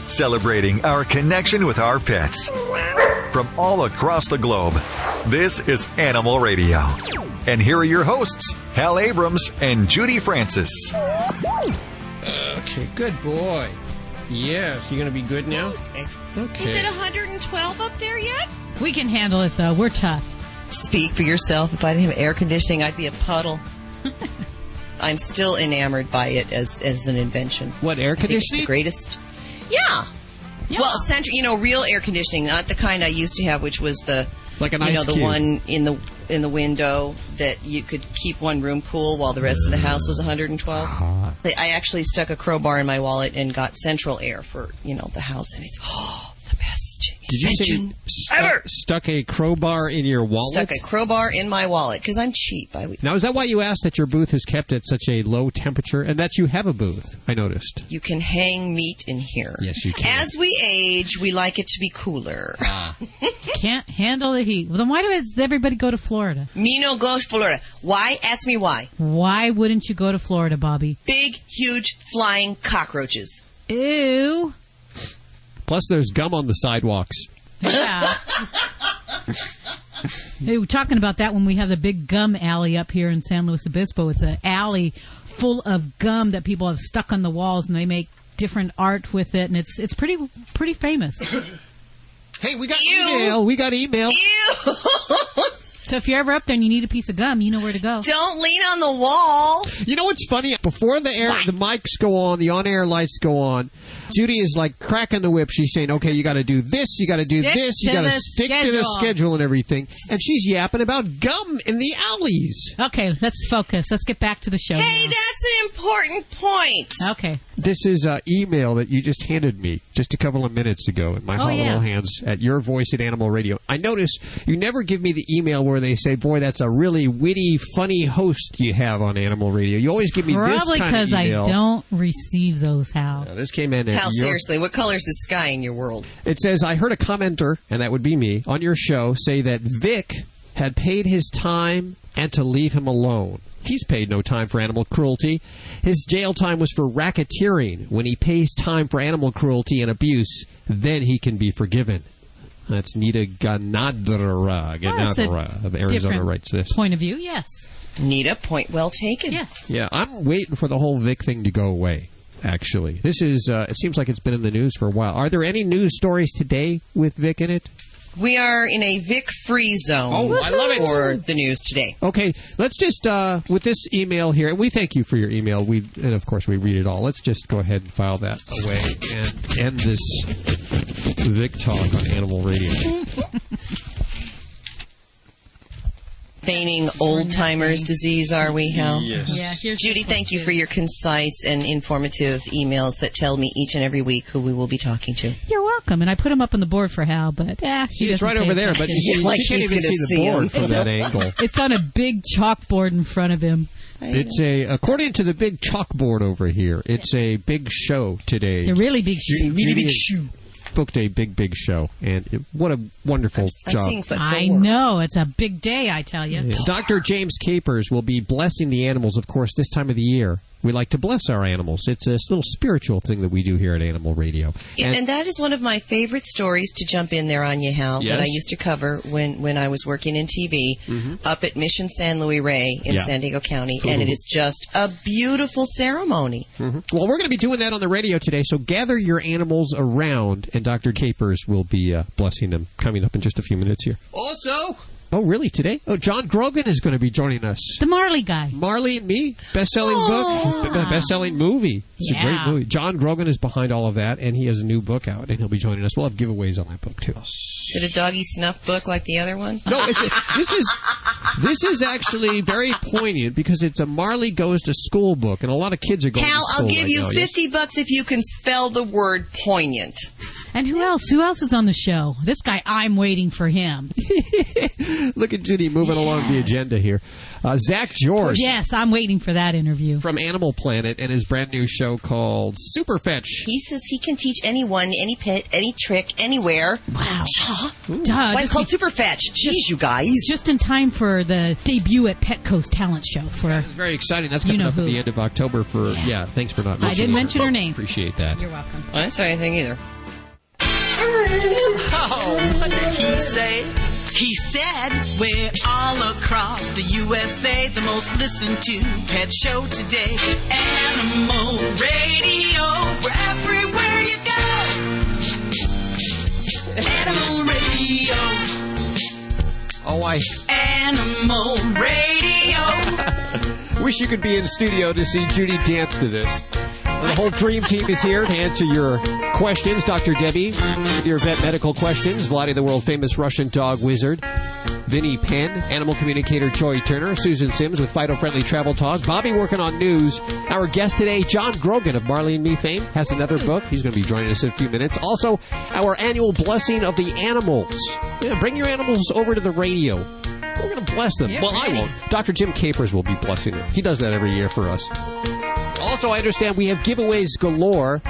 celebrating our connection with our pets. From all across the globe, this is Animal Radio. And here are your hosts, Hal Abrams and Judy Francis. Okay, good boy. Yes, you going to be good now? Okay. Is it 112 up there yet? We can handle it, though. We're tough. Speak for yourself. If I didn't have air conditioning, I'd be a puddle. I'm still enamored by it as an invention. What, air conditioning? It's the greatest. Yeah. Well, real air conditioning, not the kind I used to have, which was the like an ice cube. The one in the window that you could keep one room cool while the rest of the house was 112. I actually stuck a crowbar in my wallet and got central air for the house, and it's the best. Did you say stuck a crowbar in your wallet? Stuck a crowbar in my wallet because I'm cheap. Now, is that why you asked that your booth is kept at such a low temperature and that you have a booth? I noticed. You can hang meat in here. Yes, you can. As we age, we like it to be cooler. Can't handle the heat. Well, then why does everybody go to Florida? Me no go to Florida. Why? Ask me why. Why wouldn't you go to Florida, Bobby? Big, huge, flying cockroaches. Ew. Plus, there's gum on the sidewalks. Yeah. Hey, we're talking about that when we have the big gum alley up here in San Luis Obispo. It's an alley full of gum that people have stuck on the walls, and they make different art with it, and it's pretty famous. Hey, we got email. We got email. Ew. So if you're ever up there and you need a piece of gum, you know where to go. Don't lean on the wall. You know what's funny? Before the mics go on, the on-air lights go on, Judy is like cracking the whip. She's saying, okay, you got to do this, you got to do this, you got to stick to the schedule and everything. And she's yapping about gum in the alleys. Okay, let's focus. Let's get back to the show. Hey, now. that's an important point. Okay. This is an email that you just handed me just a couple of minutes ago in my little hands at Your Voice at Animal Radio. I notice you never give me the email where they say, boy, that's a really witty, funny host you have on Animal Radio. You always give me this kind of email. Probably because I don't receive those, Hal. This came in at Hal, seriously, what color is the sky in your world? It says, I heard a commenter, and that would be me, on your show say that Vic had paid his time and to leave him alone. He's paid no time for animal cruelty. His jail time was for racketeering. When he pays time for animal cruelty and abuse, then he can be forgiven. That's Nita Ganadra of Arizona writes this. Point of view, yes. Nita, point well taken. Yes. Yeah, I'm waiting for the whole Vic thing to go away, actually. This is, it seems like it's been in the news for a while. Are there any news stories today with Vic in it? We are in a Vic-free zone. Oh, I love it. For the news today. Okay, let's just, with this email here, and we thank you for your email, and of course we read it all. Let's just go ahead and file that away and end this Vic talk on Animal Radio. Feigning old-timers disease, are we, Hal? Yes. Yeah, Judy, thank you for your concise and informative emails that tell me each and every week who we will be talking to. You're welcome. And I put them up on the board for Hal, but she's right over there, but she can't even see the board from that angle. It's on a big chalkboard in front of him. It's according to the big chalkboard over here, it's a big show today. It's a really big show. It's a really big show. Booked a big show, and what a wonderful job. I know. It's a big day, I tell you. Yeah. Dr. James Capers will be blessing the animals, of course, this time of the year. We like to bless our animals. It's a little spiritual thing that we do here at Animal Radio. And that is one of my favorite stories to jump in there on you, Hal, yes. that I used to cover when I was working in TV up at Mission San Luis Rey in San Diego County. And it is just a beautiful ceremony. Well, we're going to be doing that on the radio today, so gather your animals around, and Dr. Capers will be blessing them coming up in just a few minutes here. Also... Oh, really? Today? Oh, John Grogan is going to be joining us. The Marley guy. Marley and Me, best-selling book, best-selling movie. It's a great movie. John Grogan is behind all of that, and he has a new book out, and he'll be joining us. We'll have giveaways on that book, too. Is it a doggy snuff book like the other one? No, this is actually very poignant because it's a Marley Goes to School book, and a lot of kids are going to school Hal, I'll give you now, $50 if you can spell the word poignant. And who else? Who else is on the show? This guy, I'm waiting for him. Look at Judy moving along the agenda here. Zak George. Yes, I'm waiting for that interview. From Animal Planet and his brand new show called Superfetch. He says he can teach anyone, any pet, any trick, anywhere. Wow. That's why it's called Superfetch. Jeez, you guys. Just in time for the debut at Petco's talent show. It's very exciting. That's coming up at the end of October. Thanks for not mentioning I didn't mention her name. Appreciate that. You're welcome. I didn't say anything either. Oh, what did he say? He said, we're all across the USA, the most listened to pet show today. Animal Radio, we're everywhere you go. Animal Radio. Oh, Animal Radio. Wish you could be in studio to see Judy dance to this. And the whole dream team is here to answer your questions. Dr. Debbie with your vet medical questions. Vladi, the world-famous Russian dog wizard. Vinny Penn, animal communicator Joy Turner. Susan Sims with Fido-Friendly Travel Talk. Bobby working on news. Our guest today, John Grogan of Marley and Me fame, has another book. He's going to be joining us in a few minutes. Also, our annual blessing of the animals. Yeah, bring your animals over to the radio. We're going to bless them. Well, I won't. Dr. Jim Capers will be blessing them. He does that every year for us. Also, I understand we have giveaways galore.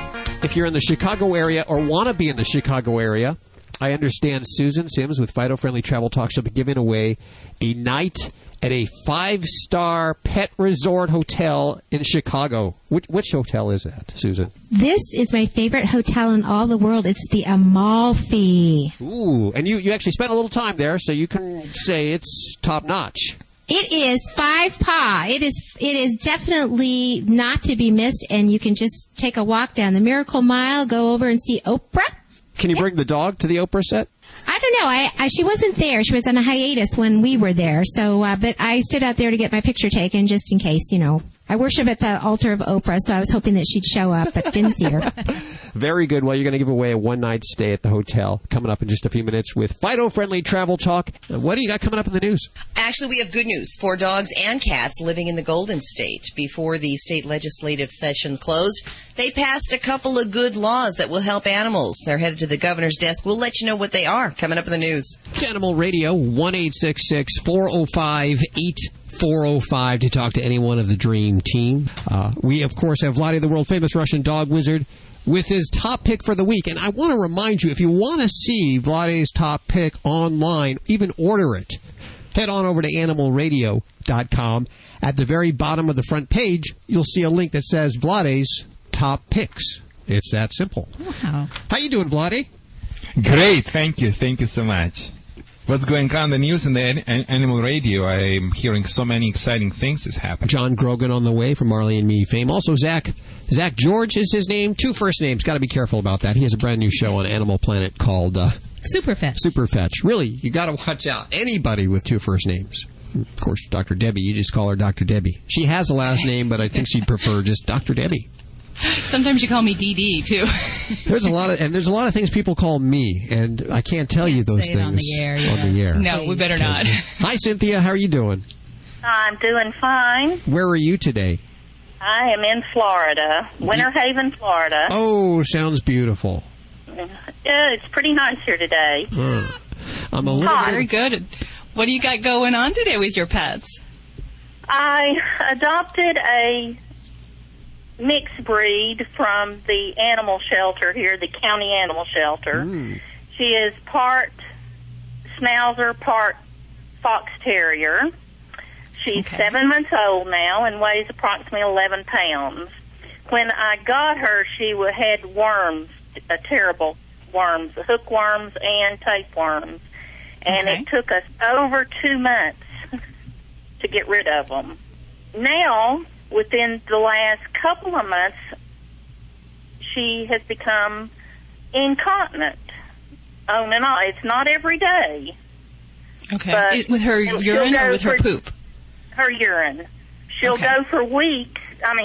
If you're in the Chicago area or want to be in the Chicago area, I understand Susan Sims with Fido-Friendly Travel Talk shall be giving away a night at a 5-star pet resort hotel in Chicago. Which hotel is that, Susan? This is my favorite hotel in all the world. It's the Amalfi. Ooh, and you actually spent a little time there, so you can say it's top-notch. It is 5-paw. It is definitely not to be missed, and you can just take a walk down the Miracle Mile, go over and see Oprah. Can you bring the dog to the Oprah set? I don't know. She wasn't there. She was on a hiatus when we were there. So, but I stood out there to get my picture taken just in case, you know. I worship at the altar of Oprah, so I was hoping that she'd show up, but didn't see her. Very good. Well, you're going to give away a one-night stay at the hotel coming up in just a few minutes with Fido-Friendly Travel Talk. What do you got coming up in the news? Actually, we have good news for dogs and cats living in the Golden State. Before the state legislative session closed, they passed a couple of good laws that will help animals. They're headed to the governor's desk. We'll let you know what they are coming up in the news. It's Animal Radio, 1-866-405-8405 to talk to anyone of the Dream Team. We, of course, have Vladi, the world-famous Russian dog wizard, with his top pick for the week. And I want to remind you, if you want to see Vladi's top pick online, even order it, head on over to animalradio.com. At the very bottom of the front page, you'll see a link that says Vladi's top picks. It's that simple. Wow. How you doing, Vladi? Great, thank you so much. What's going on in the news in the Animal Radio? I'm hearing so many exciting things is happening. John Grogan on the way from Marley and Me fame. Also, Zak George is his name. 2 first names. Got to be careful about that. He has a brand new show on Animal Planet called Superfetch. Really, you got to watch out. Anybody with 2 first names. Of course, Dr. Debbie. You just call her Dr. Debbie. She has a last name, but I think she'd prefer just Dr. Debbie. Sometimes you call me DD too. There's a lot of things people call me, and I can't tell you those things on the air. On the air. No, we better not. Hi, Cynthia. How are you doing? I'm doing fine. Where are you today? I am in Florida, Winter Haven, Florida. Oh, sounds beautiful. Yeah, it's pretty nice here today. I'm a little Very good. What do you got going on today with your pets? I adopted a mixed breed from the animal shelter here, the county animal shelter. She is part Schnauzer, part Fox Terrier. She's 7 months old now and weighs approximately 11 pounds. When I got her, she had worms, terrible worms, hookworms and tapeworms. And it took us over 2 months to get rid of them. Now, within the last couple of months, she has become incontinent. On and on. It's not every day. Okay. With her urine or with her poop? Her urine. She'll go for weeks,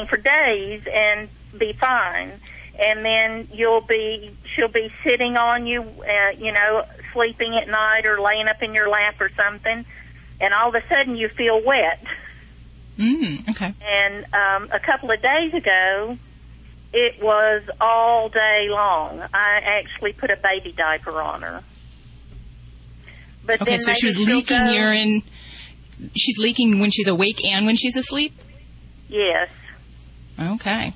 for days, and be fine. And then she'll be sitting on you, sleeping at night or laying up in your lap or something, and all of a sudden you feel wet. Okay. And a couple of days ago, it was all day long. I actually put a baby diaper on her. But then so she was leaking urine. She's leaking when she's awake and when she's asleep? Yes. Okay.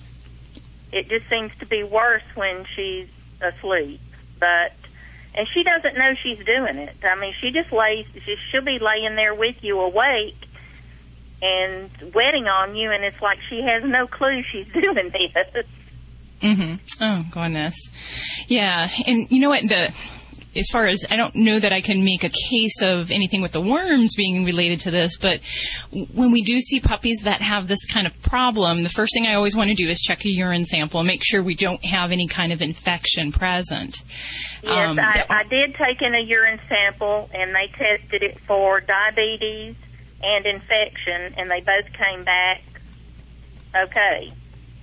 It just seems to be worse when she's asleep. And she doesn't know she's doing it. She just she'll be laying there with you awake and wetting on you, and it's like she has no clue she's doing this. Oh, goodness. Yeah, and you know what, as far as, I don't know that I can make a case of anything with the worms being related to this, but when we do see puppies that have this kind of problem, the first thing I always want to do is check a urine sample and make sure we don't have any kind of infection present. Yes, I did take in a urine sample, and they tested it for diabetes and infection, and they both came back okay.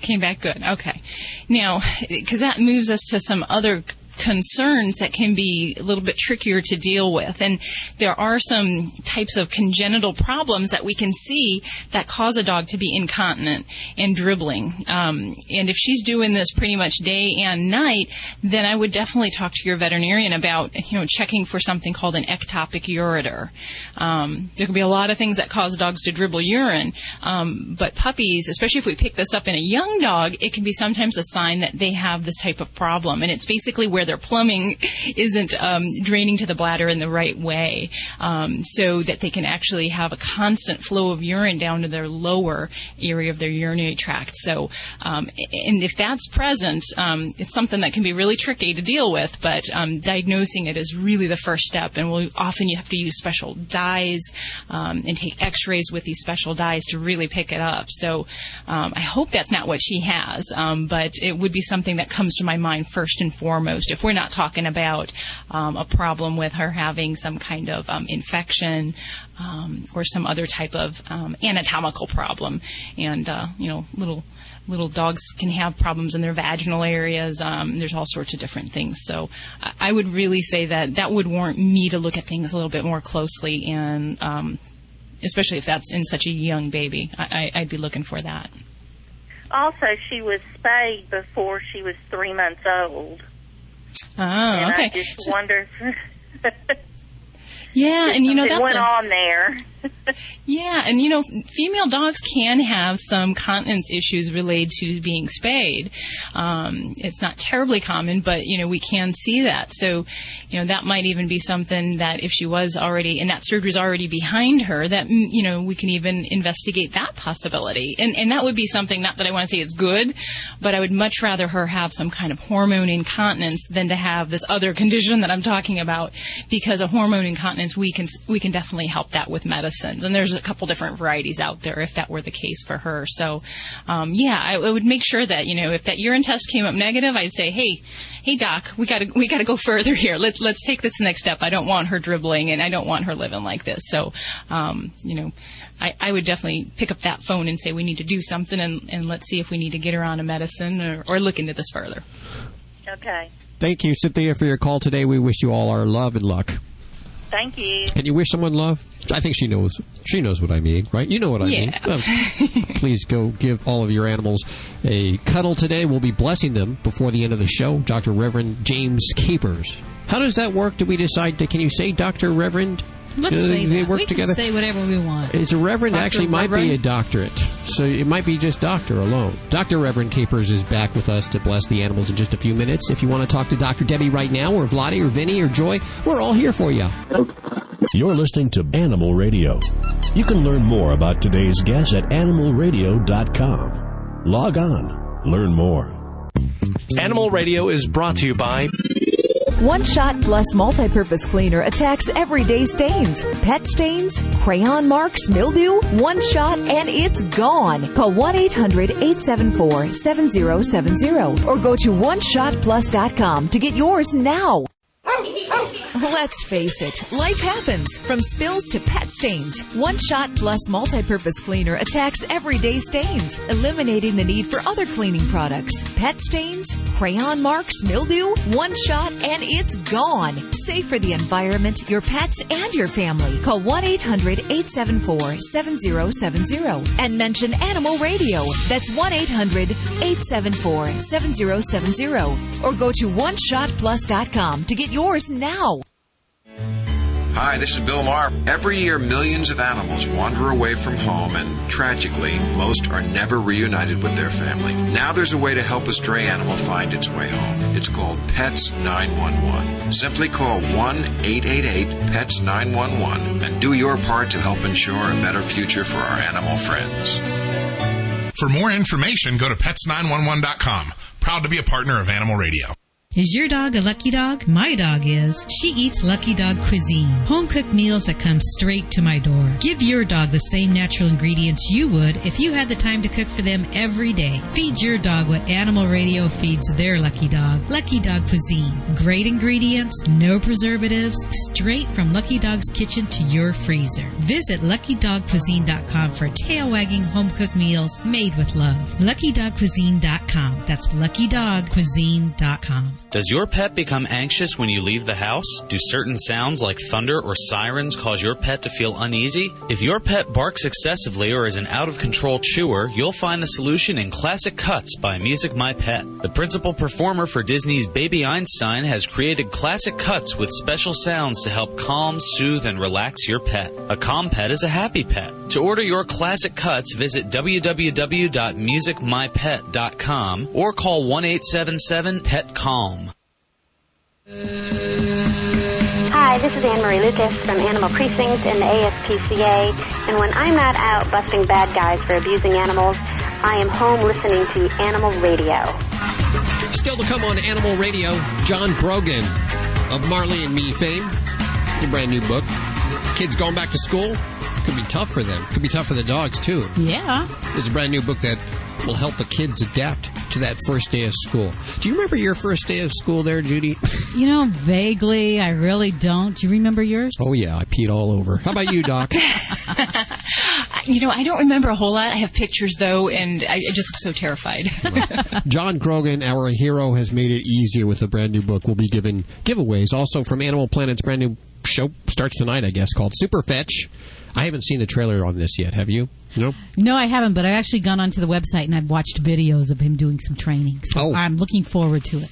Came back good. Okay. Now, because that moves us to some other concerns that can be a little bit trickier to deal with. And there are some types of congenital problems that we can see that cause a dog to be incontinent and dribbling. And if she's doing this pretty much day and night, then I would definitely talk to your veterinarian about, checking for something called an ectopic ureter. There can be a lot of things that cause dogs to dribble urine, but puppies, especially if we pick this up in a young dog, it can be sometimes a sign that they have this type of problem. And it's basically where their plumbing isn't draining to the bladder in the right way, so that they can actually have a constant flow of urine down to their lower area of their urinary tract. So, and if that's present, it's something that can be really tricky to deal with, but diagnosing it is really the first step, and often you have to use special dyes and take x-rays with these special dyes to really pick it up. So I hope that's not what she has, but it would be something that comes to my mind first and foremost if we're not talking about a problem with her having some kind of infection or some other type of anatomical problem. And, little dogs can have problems in their vaginal areas. There's all sorts of different things. So I would really say that would warrant me to look at things a little bit more closely, and especially if that's in such a young baby. I'd be looking for that. Also, she was spayed before she was 3 months old. Oh, and okay. I just wonder. Yeah, and that's went on there. Yeah, and female dogs can have some continence issues related to being spayed. It's not terribly common, but we can see that. So, that might even be something that if she was already, and that surgery's already behind her, that we can even investigate that possibility. And that would be something, not that I want to say it's good, but I would much rather her have some kind of hormone incontinence than to have this other condition that I'm talking about, because a hormone incontinence, we can definitely help that with medicines. And there's a couple different varieties out there if that were the case for her. So, I would make sure that, if that urine test came up negative, I'd say, hey doc, we gotta go further here. Let's take this next step. I don't want her dribbling, and I don't want her living like this. So, I would definitely pick up that phone and say we need to do something, and let's see if we need to get her on a medicine or look into this further. Okay. Thank you, Cynthia, for your call today. We wish you all our love and luck. Thank you. Can you wish someone love? I think she knows. She knows what I mean, right? You know what I mean. Please go give all of your animals a cuddle today. We'll be blessing them before the end of the show. Dr. Reverend James Capers. How does that work? Do we decide to, can you say Dr. Reverend? Let's say that. Work we together? Can say whatever we want. It's a Reverend. Dr. Actually might Reverend? be a doctorate. So it might be just doctor alone. Dr. Reverend Capers is back with us to bless the animals in just a few minutes. If you want to talk to Dr. Debbie right now, or Vladi, or Vinny, or Joy, we're all here for you. You're listening to Animal Radio. You can learn more about today's guest at animalradio.com. Log on. Learn more. Animal Radio is brought to you by... One Shot Plus Multi-Purpose Cleaner attacks everyday stains, pet stains, crayon marks, mildew. One shot and it's gone. Call 1-800-874-7070 or go to oneshotplus.com to get yours now. Let's face it, life happens. From spills to pet stains, One Shot Plus Multi-Purpose Cleaner attacks everyday stains, eliminating the need for other cleaning products. Pet stains, crayon marks, mildew, one shot and it's gone. Safe for the environment, your pets, and your family. Call 1-800-874-7070 and mention Animal Radio. That's 1-800-874-7070 or go to oneshotplus.com to get yours now. Hi, this is Bill Maher. Every year, millions of animals wander away from home, and tragically, most are never reunited with their family. Now there's a way to help a stray animal find its way home. It's called Pets 911. Simply call 1-888-PETS-911 and do your part to help ensure a better future for our animal friends. For more information, go to pets911.com. Proud to be a partner of Animal Radio. Is your dog a lucky dog? My dog is. She eats Lucky Dog cuisine, home-cooked meals that come straight to my door. Give your dog the same natural ingredients you would if you had the time to cook for them every day. Feed your dog what Animal Radio feeds their lucky dog. Lucky Dog cuisine. Great ingredients, no preservatives, straight from Lucky Dog's kitchen to your freezer. Visit LuckyDogCuisine.com for tail-wagging home-cooked meals made with love. LuckyDogCuisine.com. That's LuckyDogCuisine.com. Does your pet become anxious when you leave the house? Do certain sounds like thunder or sirens cause your pet to feel uneasy? If your pet barks excessively or is an out-of-control chewer, you'll find the solution in Classic Cuts by Music My Pet. The principal performer for Disney's Baby Einstein has created Classic Cuts with special sounds to help calm, soothe, and relax your pet. A calm pet is a happy pet. To order your Classic Cuts, visit www.musicmypet.com or call 1-877-PET-CALM. Hi, this is Anne-Marie Lucas from Animal Precinct in the ASPCA, and when I'm not out busting bad guys for abusing animals, I am home listening to Animal Radio. Still to come on Animal Radio, John Grogan of Marley and Me fame. A brand new book. Kids going back to school, could be tough for them. Could be tough for the dogs, too. Yeah. There's a brand new book that will help the kids adapt to that first day of school. Do you remember your first day of school there, Judy? You know, vaguely. I really don't. Do you remember yours? Oh, yeah. I peed all over. How about you, Doc? You know, I don't remember a whole lot. I have pictures, though, and I just look so terrified. John Grogan, our hero, has made it easier with a brand new book. We'll be giving giveaways. Also, from Animal Planet's brand new show, starts tonight, I guess, called Superfetch. I haven't seen the trailer on this yet. Have you? No? No, I haven't, but I've actually gone onto the website and I've watched videos of him doing some training. So I'm looking forward to it.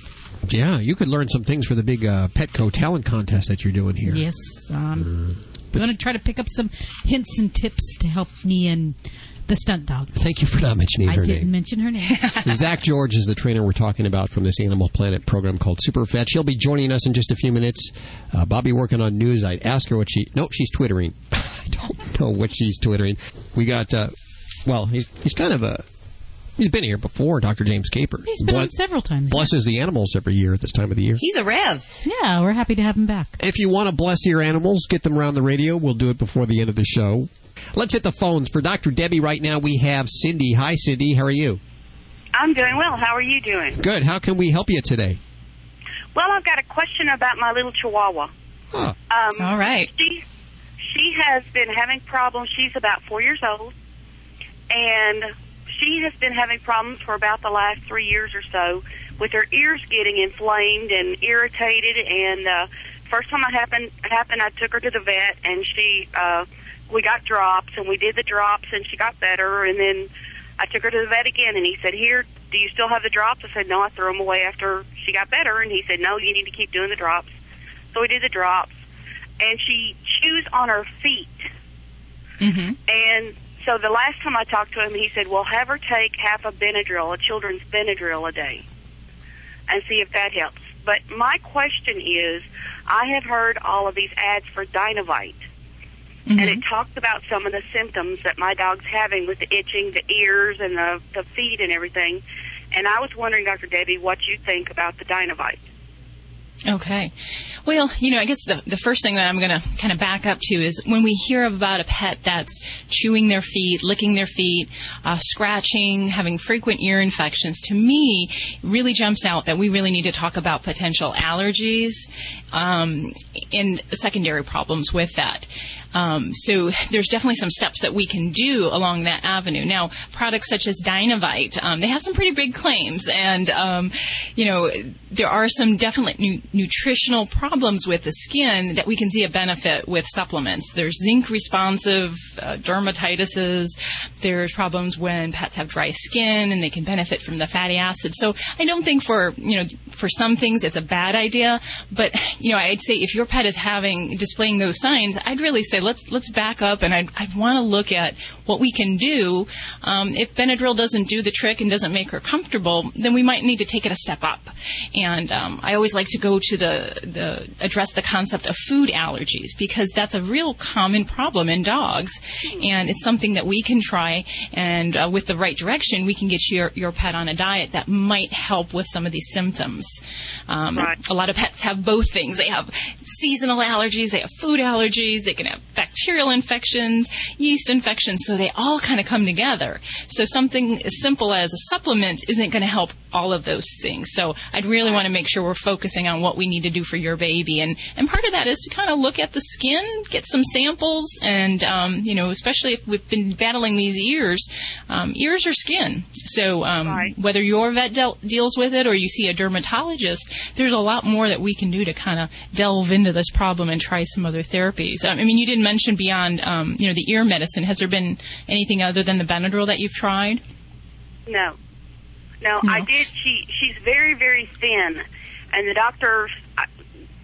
Yeah, you could learn some things for the big Petco talent contest that you're doing here. Yes. I'm going to try to pick up some hints and tips to help me and the stunt dog. Thank you for not mentioning her name. I didn't mention her name. Zak George is the trainer we're talking about from this Animal Planet program called Superfetch. He'll be joining us in just a few minutes. Bobby working on news. I'd ask her what she... No, she's twittering. I don't know what she's twittering. We got... he's kind of a... He's been here before, Dr. James Capers. He's been on several times. Blesses the animals every year at this time of the year. He's a rev. Yeah, we're happy to have him back. If you want to bless your animals, get them around the radio. We'll do it before the end of the show. Let's hit the phones. For Dr. Debbie right now, we have Cindy. Hi, Cindy. How are you? I'm doing well. How are you doing? Good. How can we help you today? Well, I've got a question about my little Chihuahua. Huh. All right. She has been having problems. She's about 4 years old, and she has been having problems for about the last 3 years or so with her ears getting inflamed and irritated. And first time it happened, I took her to the vet, and we got drops, and we did the drops, and she got better. And then I took her to the vet again, and he said, "Here, do you still have the drops?" I said, "No, I threw them away after she got better." And he said, "No, you need to keep doing the drops." So we did the drops, and she chews on her feet. Mm-hmm. And so the last time I talked to him, he said, "Well, have her take half a Benadryl, a children's Benadryl a day, and see if that helps." But my question is, I have heard all of these ads for Dynavite. Mm-hmm. And it talked about some of the symptoms that my dog's having with the itching, the ears, and the feet and everything. And I was wondering, Dr. Debbie, what you think about the Dynavite. Okay. Well, I guess the first thing that I'm going to kind of back up to is when we hear about a pet that's chewing their feet, licking their feet, scratching, having frequent ear infections, to me, really jumps out that we really need to talk about potential allergies and secondary problems with that. So there's definitely some steps that we can do along that avenue. Now, products such as Dynavite, they have some pretty big claims, and there are some definite nutritional problems with the skin that we can see a benefit with supplements. There's zinc responsive dermatitises. There's problems when pets have dry skin and they can benefit from the fatty acids. So I don't think for some things it's a bad idea, but I'd say if your pet is displaying those signs, I'd really say say, let's back up, and I want to look at what we can do. If Benadryl doesn't do the trick and doesn't make her comfortable, then we might need to take it a step up. And I always like to go to address the concept of food allergies, because that's a real common problem in dogs, and it's something that we can try, and with the right direction, we can get your pet on a diet that might help with some of these symptoms. A lot of pets have both things. They have seasonal allergies, they have food allergies, they can have bacterial infections, yeast infections, so they all kind of come together. So something as simple as a supplement isn't going to help all of those things. So I'd really want to make sure we're focusing on what we need to do for your baby. And part of that is to kind of look at the skin, get some samples, and, especially if we've been battling these ears are skin. So whether your vet deals with it or you see a dermatologist, there's a lot more that we can do to kind of delve into this problem and try some other therapies. You didn't mention beyond, the ear medicine. Has there been anything other than the Benadryl that you've tried? No, I did. She's very, very thin, and the doctor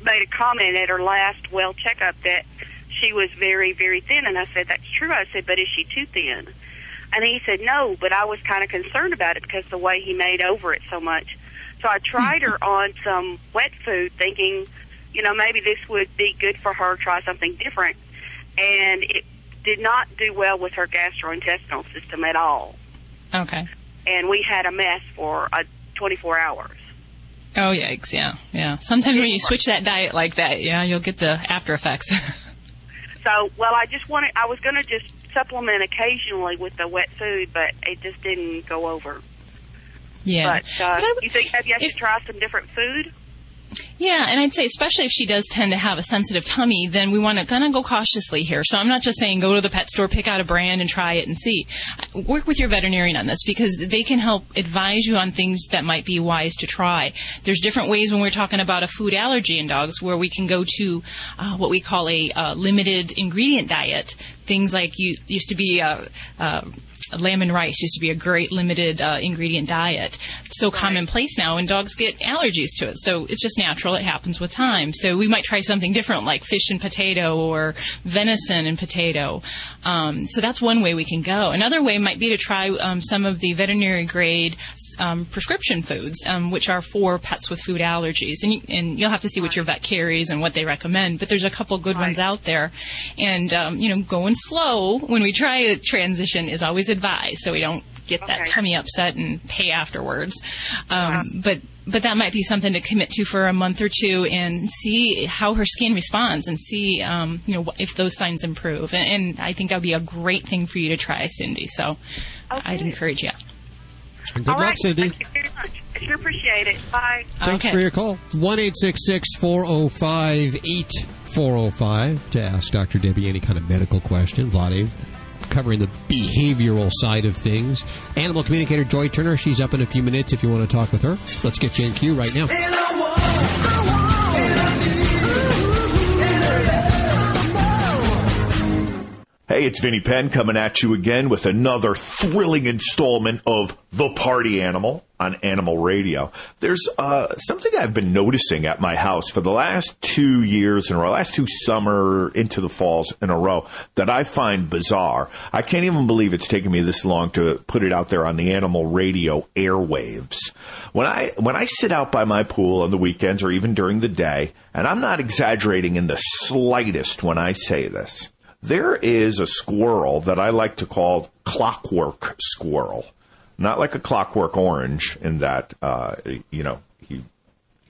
made a comment at her last well checkup that she was very, very thin, and I said, that's true. I said, but is she too thin? And he said, no, but I was kind of concerned about it because the way he made over it so much. So I tried her on some wet food thinking, maybe this would be good for her, try something different. And it did not do well with her gastrointestinal system at all. Okay. And we had a mess for 24 hours. Oh, yikes, yeah. Sometimes when you switch that diet like that, you'll get the after effects. So, I was going to just supplement occasionally with the wet food, but it just didn't go over. Yeah. But you think maybe I should try some different food? Yeah, and I'd say especially if she does tend to have a sensitive tummy, then we want to kind of go cautiously here. So I'm not just saying go to the pet store, pick out a brand, and try it and see. Work with your veterinarian on this, because they can help advise you on things that might be wise to try. There's different ways when we're talking about a food allergy in dogs where we can go to what we call a limited ingredient diet. Things like used to be lamb and rice used to be a great limited ingredient diet. It's so commonplace now, and dogs get allergies to it. So it's just natural. It happens with time. So we might try something different, like fish and potato or venison and potato. So that's one way we can go. Another way might be to try some of the veterinary grade prescription foods, which are for pets with food allergies. And you'll have to see what your vet carries and what they recommend. But there's a couple good ones out there. And, going slow when we try a transition is always advised, so we don't get that tummy upset and pay afterwards. But that might be something to commit to for a month or two and see how her skin responds and see, if those signs improve. And I think that would be a great thing for you to try, Cindy. So I'd encourage you. Good luck, Cindy. Thank you very much. I sure appreciate it. Bye. Thanks for your call. 1-866-405-8405 to ask Dr. Debbie any kind of medical questions. Lottie covering the behavioral side of things. Animal communicator Joy Turner, she's up in a few minutes if you want to talk with her. Let's get you in queue right now. Hey, it's Vinnie Penn coming at you again with another thrilling installment of The Party Animal on Animal Radio. There's something I've been noticing at my house for the last 2 years in a row, last 2 summer into the falls in a row, that I find bizarre. I can't even believe it's taken me this long to put it out there on the Animal Radio airwaves. When I sit out by my pool on the weekends or even during the day, and I'm not exaggerating in the slightest when I say this, there is a squirrel that I like to call clockwork squirrel. Not like a clockwork orange in that,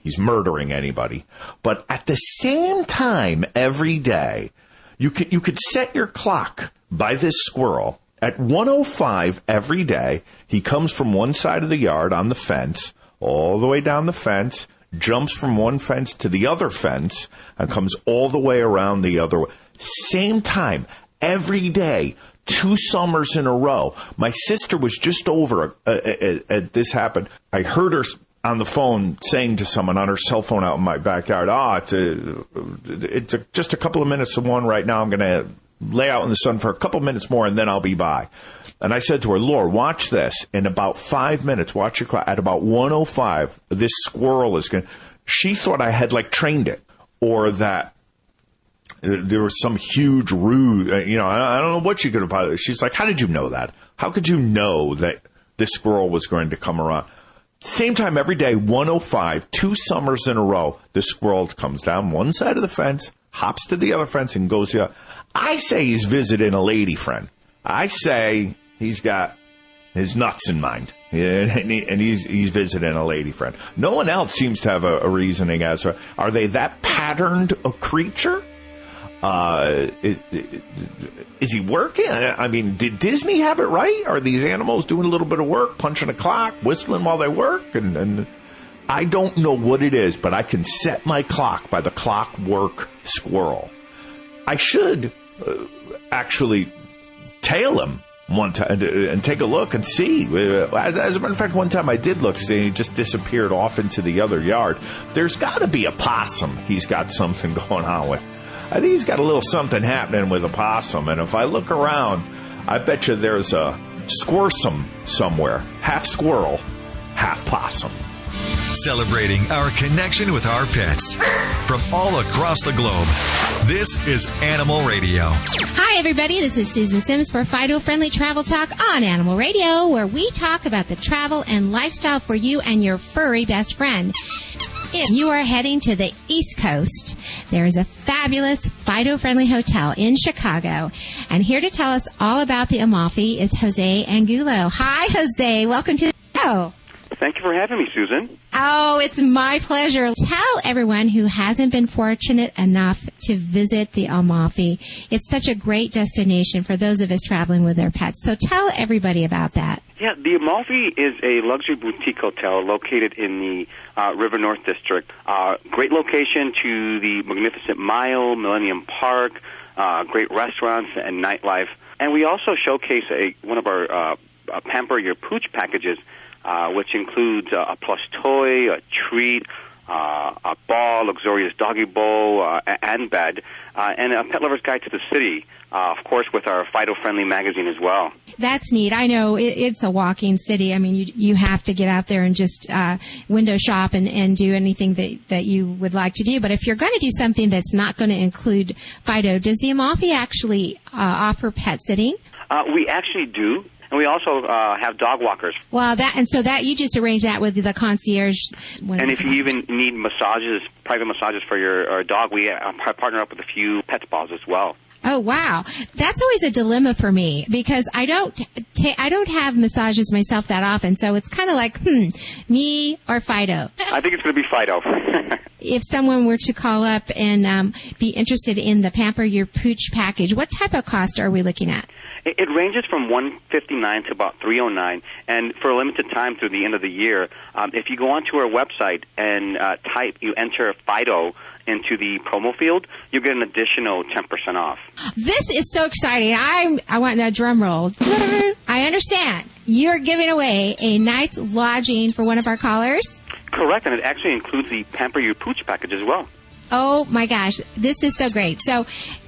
he's murdering anybody. But at the same time every day, you could set your clock by this squirrel. At 1:05 every day, he comes from one side of the yard on the fence, all the way down the fence, jumps from one fence to the other fence, and comes all the way around the other way. Same time, every day, 2 summers in a row. My sister was just over this happened. I heard her on the phone saying to someone on her cell phone out in my backyard, it's just a couple of minutes to 1 right now. I'm going to lay out in the sun for a couple of minutes more, and then I'll be by. And I said to her, Laura, watch this. In about 5 minutes, watch your clock. At about 1:05, this squirrel is going to... She thought I had, trained it, or that there was some huge ruse. I don't know what she could have. She's like, how did you know that? How could you know that this squirrel was going to come around? Same time every day, 105, 2 summers in a row, this squirrel comes down one side of the fence, hops to the other fence, and goes the other. I say he's visiting a lady friend. I say he's got his nuts in mind, and he's visiting a lady friend. No one else seems to have a reasoning as to, are they that patterned a creature? Is he working? I mean, did Disney have it right? Are these animals doing a little bit of work, punching a clock, whistling while they work? And I don't know what it is, but I can set my clock by the clockwork squirrel. I should actually tail him one time and take a look and see. As a matter of fact, one time I did look and he just disappeared off into the other yard. There's got to be a possum he's got something going on with. I think he's got a little something happening with a possum, and if I look around, I bet you there's a squirsome somewhere. Half squirrel, half possum. Celebrating our connection with our pets. From all across the globe, this is Animal Radio. Hi, everybody. This is Susan Sims for Fido-Friendly Travel Talk on Animal Radio, where we talk about the travel and lifestyle for you and your furry best friend. If you are heading to the East Coast, there is a fabulous Fido-Friendly hotel in Chicago. And here to tell us all about the Amalfi is Jose Angulo. Hi, Jose. Welcome to the show. Thank you for having me, Susan. Oh, it's my pleasure. Tell everyone who hasn't been fortunate enough to visit the Amalfi. It's such a great destination for those of us traveling with their pets. So tell everybody about that. Yeah, the Amalfi is a luxury boutique hotel located in the River North District. Great location to the Magnificent Mile, Millennium Park, great restaurants and nightlife. And we also showcase one of our Pamper Your Pooch packages, which includes a plush toy, a treat, a ball, luxurious doggy bowl, and bed, and a pet lover's guide to the city, of course, with our Fido-Friendly magazine as well. That's neat. I know it's a walking city. I mean, you have to get out there and just window shop and do anything that you would like to do. But if you're going to do something that's not going to include Fido, does the Amalfi actually offer pet sitting? We actually do. And we also have dog walkers. Well, you just arrange that with the concierge. And if you even need massages, private massages for your dog, we partner up with a few pet spas as well. Oh, wow. That's always a dilemma for me because I don't have massages myself that often. So it's kind of like, me or Fido? I think it's going to be Fido. If someone were to call up and be interested in the Pamper Your Pooch package, what type of cost are we looking at? It ranges from $159 to about $309, and for a limited time through the end of the year, if you go onto our website and you enter Fido into the promo field, you get an additional 10% off. This is so exciting. I want a drum roll. I understand. You're giving away a night's lodging for one of our callers? Correct, and it actually includes the Pamper Your Pooch package as well. Oh, my gosh. This is so great. So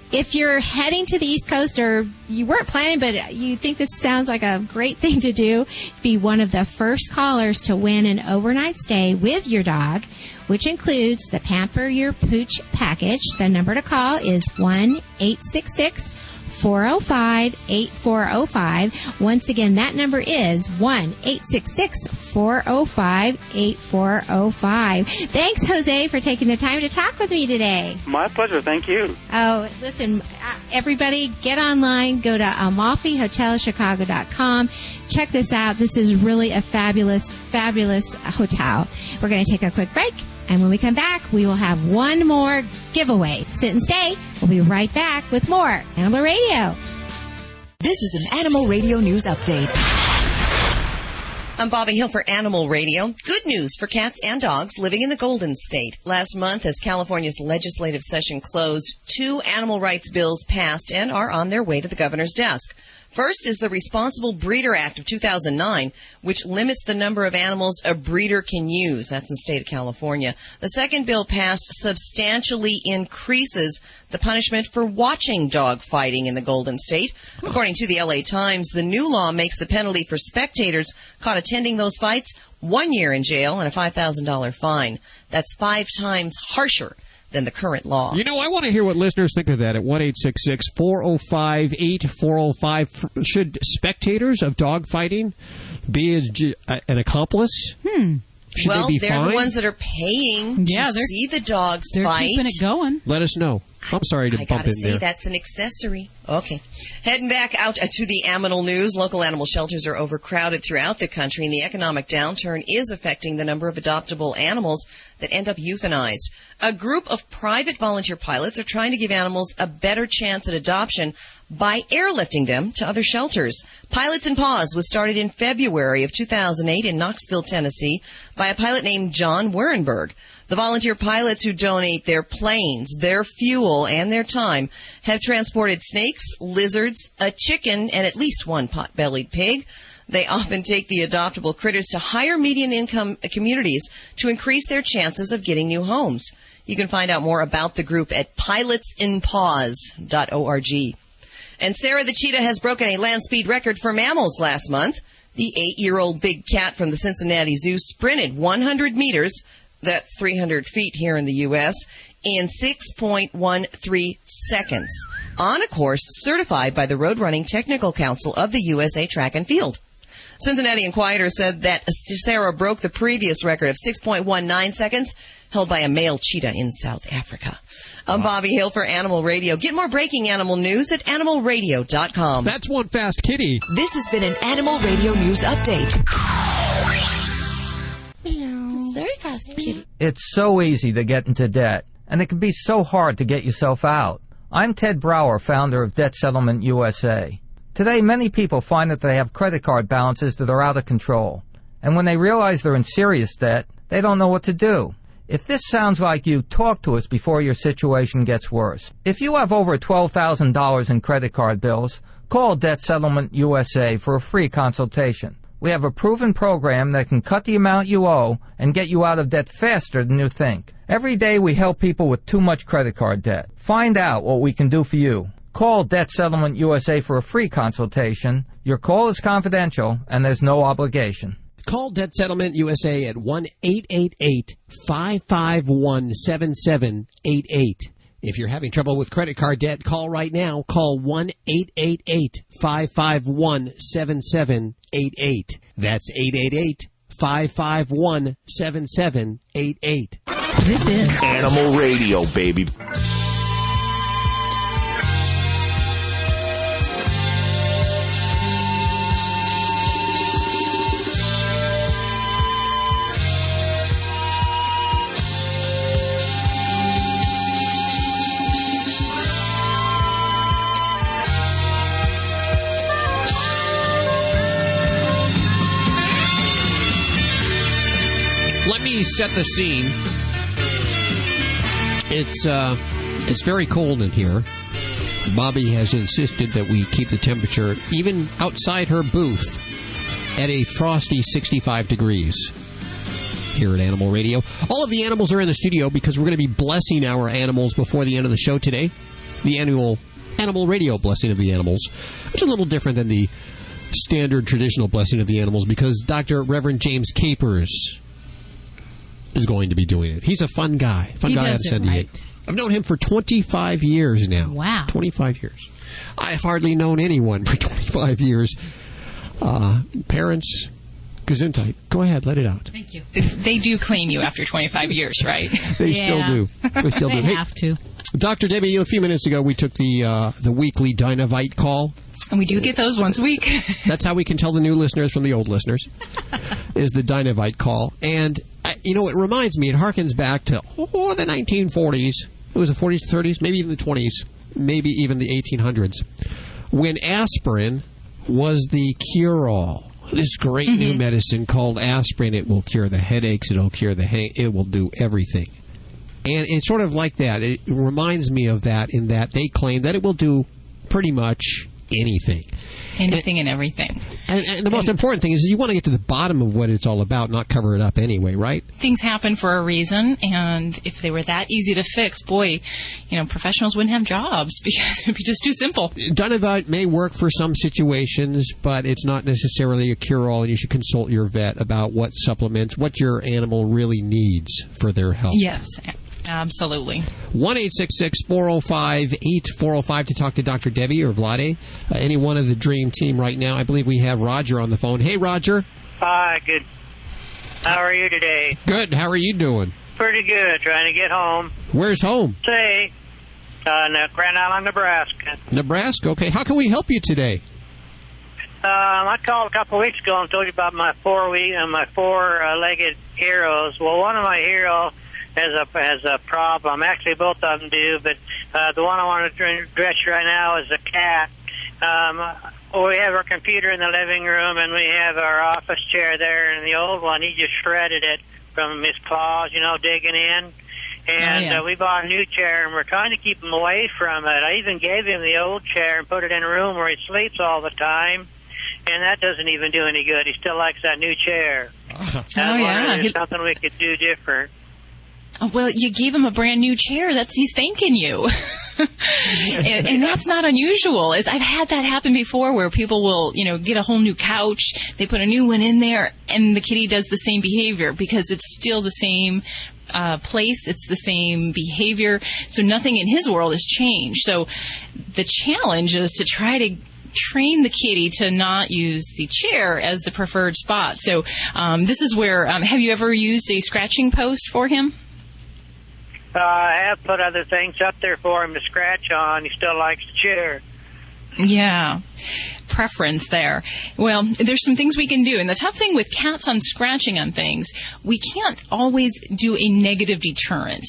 if you're heading to the East Coast or you weren't planning, but you think this sounds like a great thing to do, be one of the first callers to win an overnight stay with your dog, which includes the Pamper Your Pooch package. The number to call is 1-866-405-8405. Once again, that number is 1-866-405-8405. Thanks, Jose, for taking the time to talk with me today. My pleasure. Thank you. Oh, listen, everybody, get online. Go to AmalfiHotelChicago.com. Check this out. This is really a fabulous, fabulous hotel. We're going to take a quick break. And when we come back, we will have one more giveaway. Sit and stay. We'll be right back with more Animal Radio. This is an Animal Radio News Update. I'm Bobby Hill for Animal Radio. Good news for cats and dogs living in the Golden State. Last month, as California's legislative session closed, 2 animal rights bills passed and are on their way to the governor's desk. First is the Responsible Breeder Act of 2009, which limits the number of animals a breeder can use. That's in the state of California. The second bill passed substantially increases the punishment for watching dog fighting in the Golden State. According to the LA Times, the new law makes the penalty for spectators caught attending those fights 1 year in jail and a $5,000 fine. That's 5 times harsher than the current law. You know, I want to hear what listeners think of that at 1-866-405-8405. Should spectators of dog fighting be an accomplice? Should well, they be they're fined? the ones that are paying to see the dogs they're fight. keeping it going. Let us know. I'm sorry to bump in there. That's an accessory. Okay. Heading back out to the animal news. Local animal shelters are overcrowded throughout the country, and the economic downturn is affecting the number of adoptable animals that end up euthanized. A group of private volunteer pilots are trying to give animals a better chance at adoption by airlifting them to other shelters. Pilots in Paws was started in February of 2008 in Knoxville, Tennessee, by a pilot named John Werenberg. The volunteer pilots who donate their planes, their fuel, and their time have transported snakes, lizards, a chicken, and at least one pot-bellied pig. They often take the adoptable critters to higher median income communities to increase their chances of getting new homes. You can find out more about the group at pilotsinpaws.org. And Sarah the cheetah has broken a land speed record for mammals last month. The 8-year-old big cat from the Cincinnati Zoo sprinted 100 meters, that's 300 feet here in the U.S., in 6.13 seconds on a course certified by the Road Running Technical Council of the USA Track and Field. Cincinnati Enquirer said that Sarah broke the previous record of 6.19 seconds held by a male cheetah in South Africa. I'm Bobby Hill for Animal Radio. Get more breaking animal news at animalradio.com. That's one fast kitty. This has been an Animal Radio News Update. Very fast kitty. It's so easy to get into debt, and it can be so hard to get yourself out. I'm Ted Brower, founder of Debt Settlement USA. Today, many people find that they have credit card balances that are out of control. And when they realize they're in serious debt, they don't know what to do. If this sounds like you, talk to us before your situation gets worse. If you have over $12,000 in credit card bills, call Debt Settlement USA for a free consultation. We have a proven program that can cut the amount you owe and get you out of debt faster than you think. Every day we help people with too much credit card debt. Find out what we can do for you. Call Debt Settlement USA for a free consultation. Your call is confidential and there's no obligation. Call Debt Settlement USA at 1-888-551-7788. If you're having trouble with credit card debt, call right now. Call 1-888-551-7788. That's 888-551-7788. This is Animal Radio, baby. Let me set the scene. It's very cold in here. Bobby has insisted that we keep the temperature, even outside her booth, at a frosty 65 degrees here at Animal Radio. All of the animals are in the studio because we're going to be blessing our animals before the end of the show today. The annual Animal Radio Blessing of the Animals, which is a little different than the standard traditional Blessing of the Animals because Dr. Reverend James Capers is going to be doing it. He's a fun guy. Fun guy out of San Diego. Right. I've known him for 25 years now. Wow. 25 years. I've hardly known anyone for 25 years. Parents, Gesundheit. Go ahead, let it out. Thank you. They do clean you after 25 years, right? They still do. They still do. They have to. Dr. Debbie, a few minutes ago we took the weekly Dynavite call. And we do get those once a week. That's how we can tell the new listeners from the old listeners, is the Dynavite call. And, you know, it reminds me, it harkens back to the 1940s. It was the 40s, 30s, maybe even the 20s, maybe even the 1800s, when aspirin was the cure-all. This great new medicine called aspirin. It will cure the headaches. It'll cure it will do everything. And it's sort of like that. It reminds me of that in that they claim that it will do pretty much anything. Anything and everything. And the most important thing is you want to get to the bottom of what it's all about, not cover it up anyway, right? Things happen for a reason, and if they were that easy to fix, boy, professionals wouldn't have jobs because it would be just too simple. Dynavite may work for some situations, but it's not necessarily a cure-all, and you should consult your vet about what supplements, what your animal really needs for their health. Yes. Absolutely. 1-866-405-8405 to talk to Dr. Debbie or Vlade. Any one of the Dream Team right now. I believe we have Roger on the phone. Hey, Roger. Hi, good. How are you today? Good. How are you doing? Pretty good. Trying to get home. Where's home? Say, Grand Island, Nebraska. Nebraska. Okay. How can we help you today? I called a couple of weeks ago and told you about my four-legged heroes. Well, one of my heroes has a problem. Actually, both of them do, but the one I want to address right now is a cat. We have our computer in the living room, and we have our office chair there, and the old one, he just shredded it from his claws, digging in. And we bought a new chair, and we're trying to keep him away from it. I even gave him the old chair and put it in a room where he sleeps all the time, and that doesn't even do any good. He still likes that new chair. There's something we could do different. Well, you gave him a brand new chair. He's thanking you. and that's not unusual. I've had that happen before where people will, get a whole new couch. They put a new one in there, and the kitty does the same behavior because it's still the same place. It's the same behavior. So nothing in his world has changed. So the challenge is to try to train the kitty to not use the chair as the preferred spot. So this is where, have you ever used a scratching post for him? I have put other things up there for him to scratch on. He still likes the chair. Yeah. Preference there. Well, there's some things we can do. And the tough thing with cats on scratching on things, we can't always do a negative deterrent.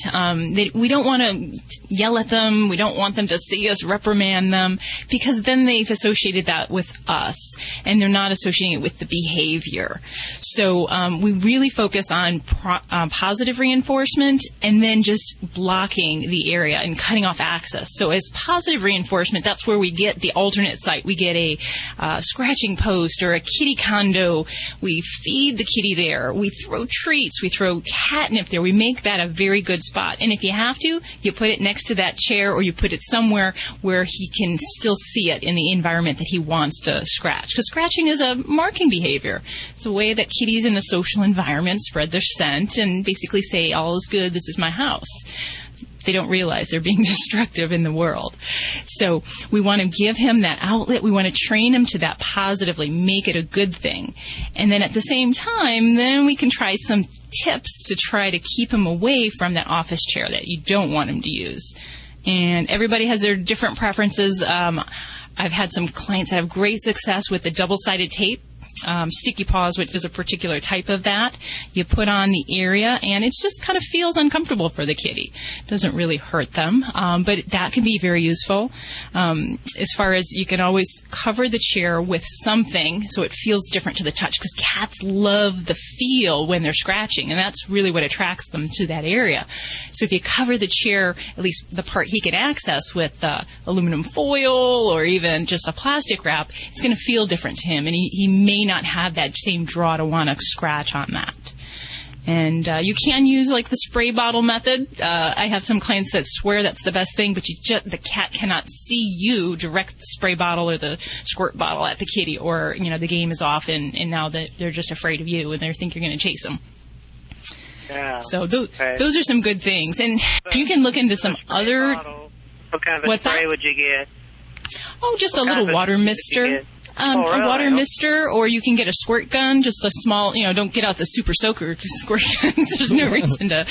We don't want to yell at them. We don't want them to see us reprimand them because then they've associated that with us and they're not associating it with the behavior. So we really focus on positive reinforcement and then just blocking the area and cutting off access. So as positive reinforcement, that's where we get the alternate site. We get a scratching post or a kitty condo. We feed the kitty there. We throw treats. We throw catnip there. We make that a very good spot. And if you have to, you put it next to that chair or you put it somewhere where he can still see it in the environment that he wants to scratch. Because scratching is a marking behavior. It's a way that kitties in a social environment spread their scent and basically say, all is good, this is my house. They don't realize they're being destructive in the world. So we want to give him that outlet. We want to train him to that positively, make it a good thing. And then at the same time, then we can try some tips to try to keep him away from that office chair that you don't want him to use. And everybody has their different preferences. I've had some clients that have great success with the double-sided tape. Sticky paws, which is a particular type of that. You put on the area, and it just kind of feels uncomfortable for the kitty. It doesn't really hurt them, but that can be very useful. As far as you can always cover the chair with something so it feels different to the touch, because cats love the feel when they're scratching, and that's really what attracts them to that area. So if you cover the chair, at least the part he can access, with aluminum foil or even just a plastic wrap, it's going to feel different to him, and he may not have that same draw to want to scratch on that. And you can use like the spray bottle method. I have some clients that swear that's the best thing, but the cat cannot see you direct the spray bottle or the squirt bottle at the kitty, or the game is off and now that they're just afraid of you and they think you're going to chase them. Yeah. So those are some good things, and you can look into some other. What kind of a spray would you get? Oh, just a little water mister. A water mister, or you can get a squirt gun, just a small, don't get out the super soaker, because squirt guns, there's no reason to,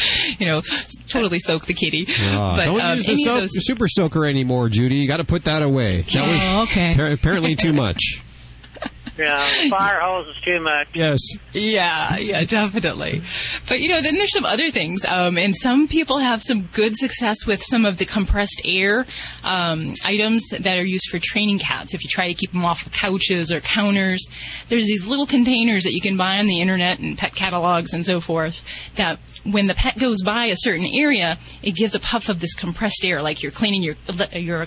totally soak the kitty. But, don't use the super soaker anymore, Judy. You got to put that away. That was apparently too much. Yeah, the fire hose is too much. Yes. Yeah, definitely. But, then there's some other things. And some people have some good success with some of the compressed air items that are used for training cats. If you try to keep them off of couches or counters, there's these little containers that you can buy on the internet and pet catalogs and so forth, that when the pet goes by a certain area, it gives a puff of this compressed air, like you're cleaning your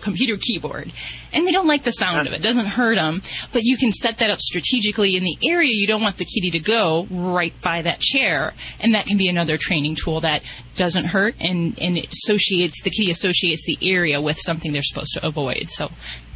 computer keyboard. And they don't like the sound of it. It doesn't hurt them. But you can set that up up strategically in the area you don't want the kitty to go, right by that chair. And that can be another training tool that doesn't hurt, and it associates, the kitty associates the area with something they're supposed to avoid. So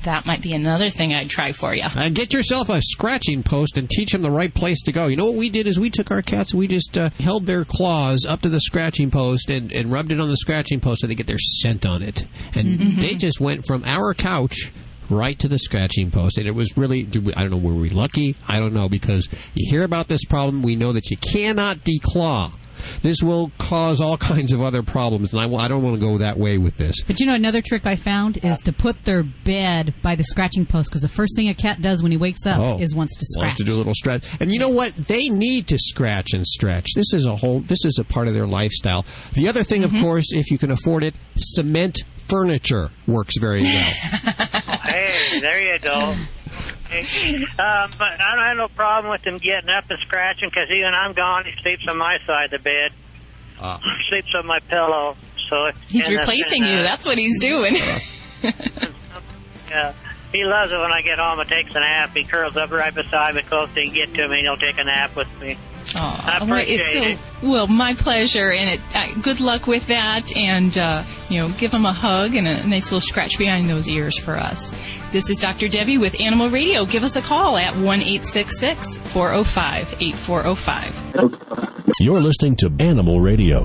that might be another thing I'd try for you. Get yourself a scratching post and teach them the right place to go. You know what we did is we took our cats and we just held their claws up to the scratching post and rubbed it on the scratching post so they get their scent on it. And they just went from our couch right to the scratching post. And it was really, I don't know, were we lucky? I don't know, because you hear about this problem, we know that you cannot declaw. This will cause all kinds of other problems, and I don't want to go that way with this. But you know, another trick I found is to put their bed by the scratching post, because the first thing a cat does when he wakes up is wants to scratch. Wants to do a little stretch. And you know what? They need to scratch and stretch. This is a part of their lifestyle. The other thing, of course, if you can afford it, cement furniture works very well. Hey, there you go. But I don't have no problem with him getting up and scratching, because even I'm gone, he sleeps on my side of the bed. He sleeps on my pillow. So he's replacing you. That's what he's doing. Yeah, he loves it when I get home and takes a nap. He curls up right beside me, close to get to me, and he'll take a nap with me. I appreciate it. Well, my pleasure, and good luck with that, and give him a hug and a nice little scratch behind those ears for us. This is Dr. Debbie with Animal Radio. Give us a call at 1-866-405-8405. You're listening to Animal Radio.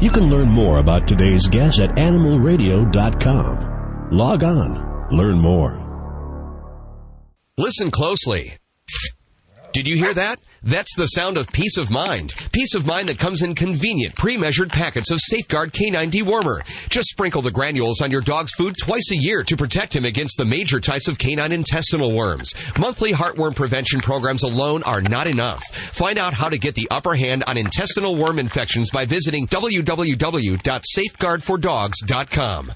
You can learn more about today's guest at animalradio.com. Log on. Learn more. Listen closely. Did you hear that? That's the sound of peace of mind. Peace of mind that comes in convenient, pre-measured packets of Safeguard Canine Dewormer. Just sprinkle the granules on your dog's food twice a year to protect him against the major types of canine intestinal worms. Monthly heartworm prevention programs alone are not enough. Find out how to get the upper hand on intestinal worm infections by visiting www.safeguardfordogs.com.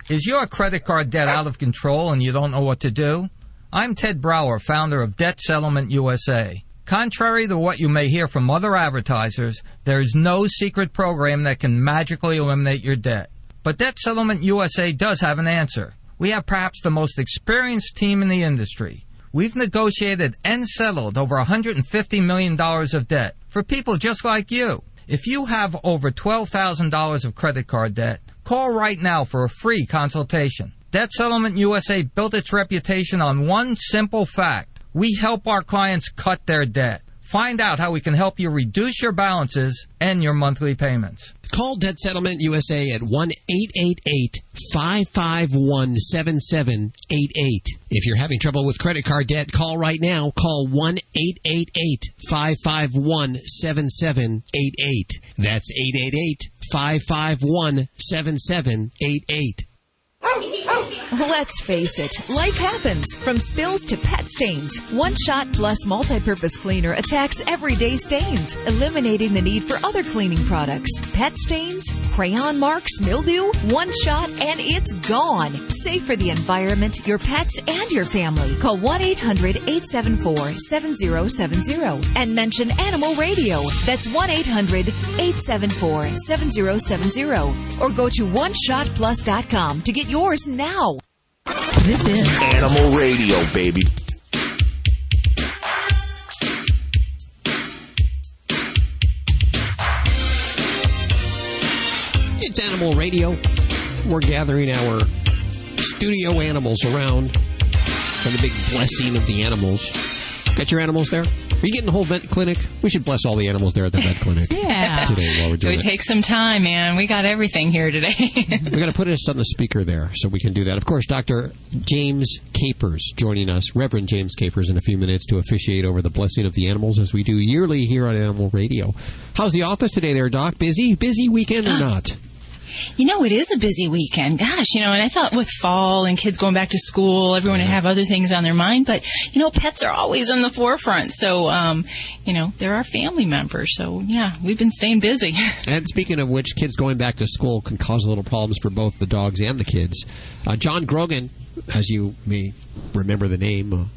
Is your credit card debt out of control and you don't know what to do? I'm Ted Brower, founder of Debt Settlement USA. Contrary to what you may hear from other advertisers, there is no secret program that can magically eliminate your debt. But Debt Settlement USA does have an answer. We have perhaps the most experienced team in the industry. We've negotiated and settled over $150 million of debt for people just like you. If you have over $12,000 of credit card debt, call right now for a free consultation. Debt Settlement USA built its reputation on one simple fact. We help our clients cut their debt. Find out how we can help you reduce your balances and your monthly payments. Call Debt Settlement USA at 1-888-551-7788. If you're having trouble with credit card debt, call right now. Call 1-888-551-7788. That's 888-551-7788. Let's face it, life happens. From spills to pet stains, One Shot Plus Multi-Purpose Cleaner attacks everyday stains, eliminating the need for other cleaning products. Pet stains, crayon marks, mildew, One Shot, and it's gone. Safe for the environment, your pets, and your family. Call 1-800-874-7070 and mention Animal Radio. That's 1-800-874-7070. Or go to OneShotPlus.com to get yours now. This is Animal Radio, baby. It's Animal Radio. We're gathering our studio animals around for the big blessing of the animals. Got your animals there? Are you getting the whole vet clinic? We should bless all the animals there at the vet clinic. Yeah. Today while we're doing it. It would take some time, man. We got everything here today. We're going to put us on the speaker there so we can do that. Of course, Dr. James Capers joining us, Reverend James Capers, in a few minutes to officiate over the blessing of the animals as we do yearly here on Animal Radio. How's the office today there, Doc? Busy? Busy weekend or not? You know, it is a busy weekend. Gosh, and I thought with fall and kids going back to school, everyone would have other things on their mind. But, pets are always in the forefront. So, they're our family members. So, yeah, we've been staying busy. And speaking of which, kids going back to school can cause a little problems for both the dogs and the kids. John Grogan, as you may remember the name,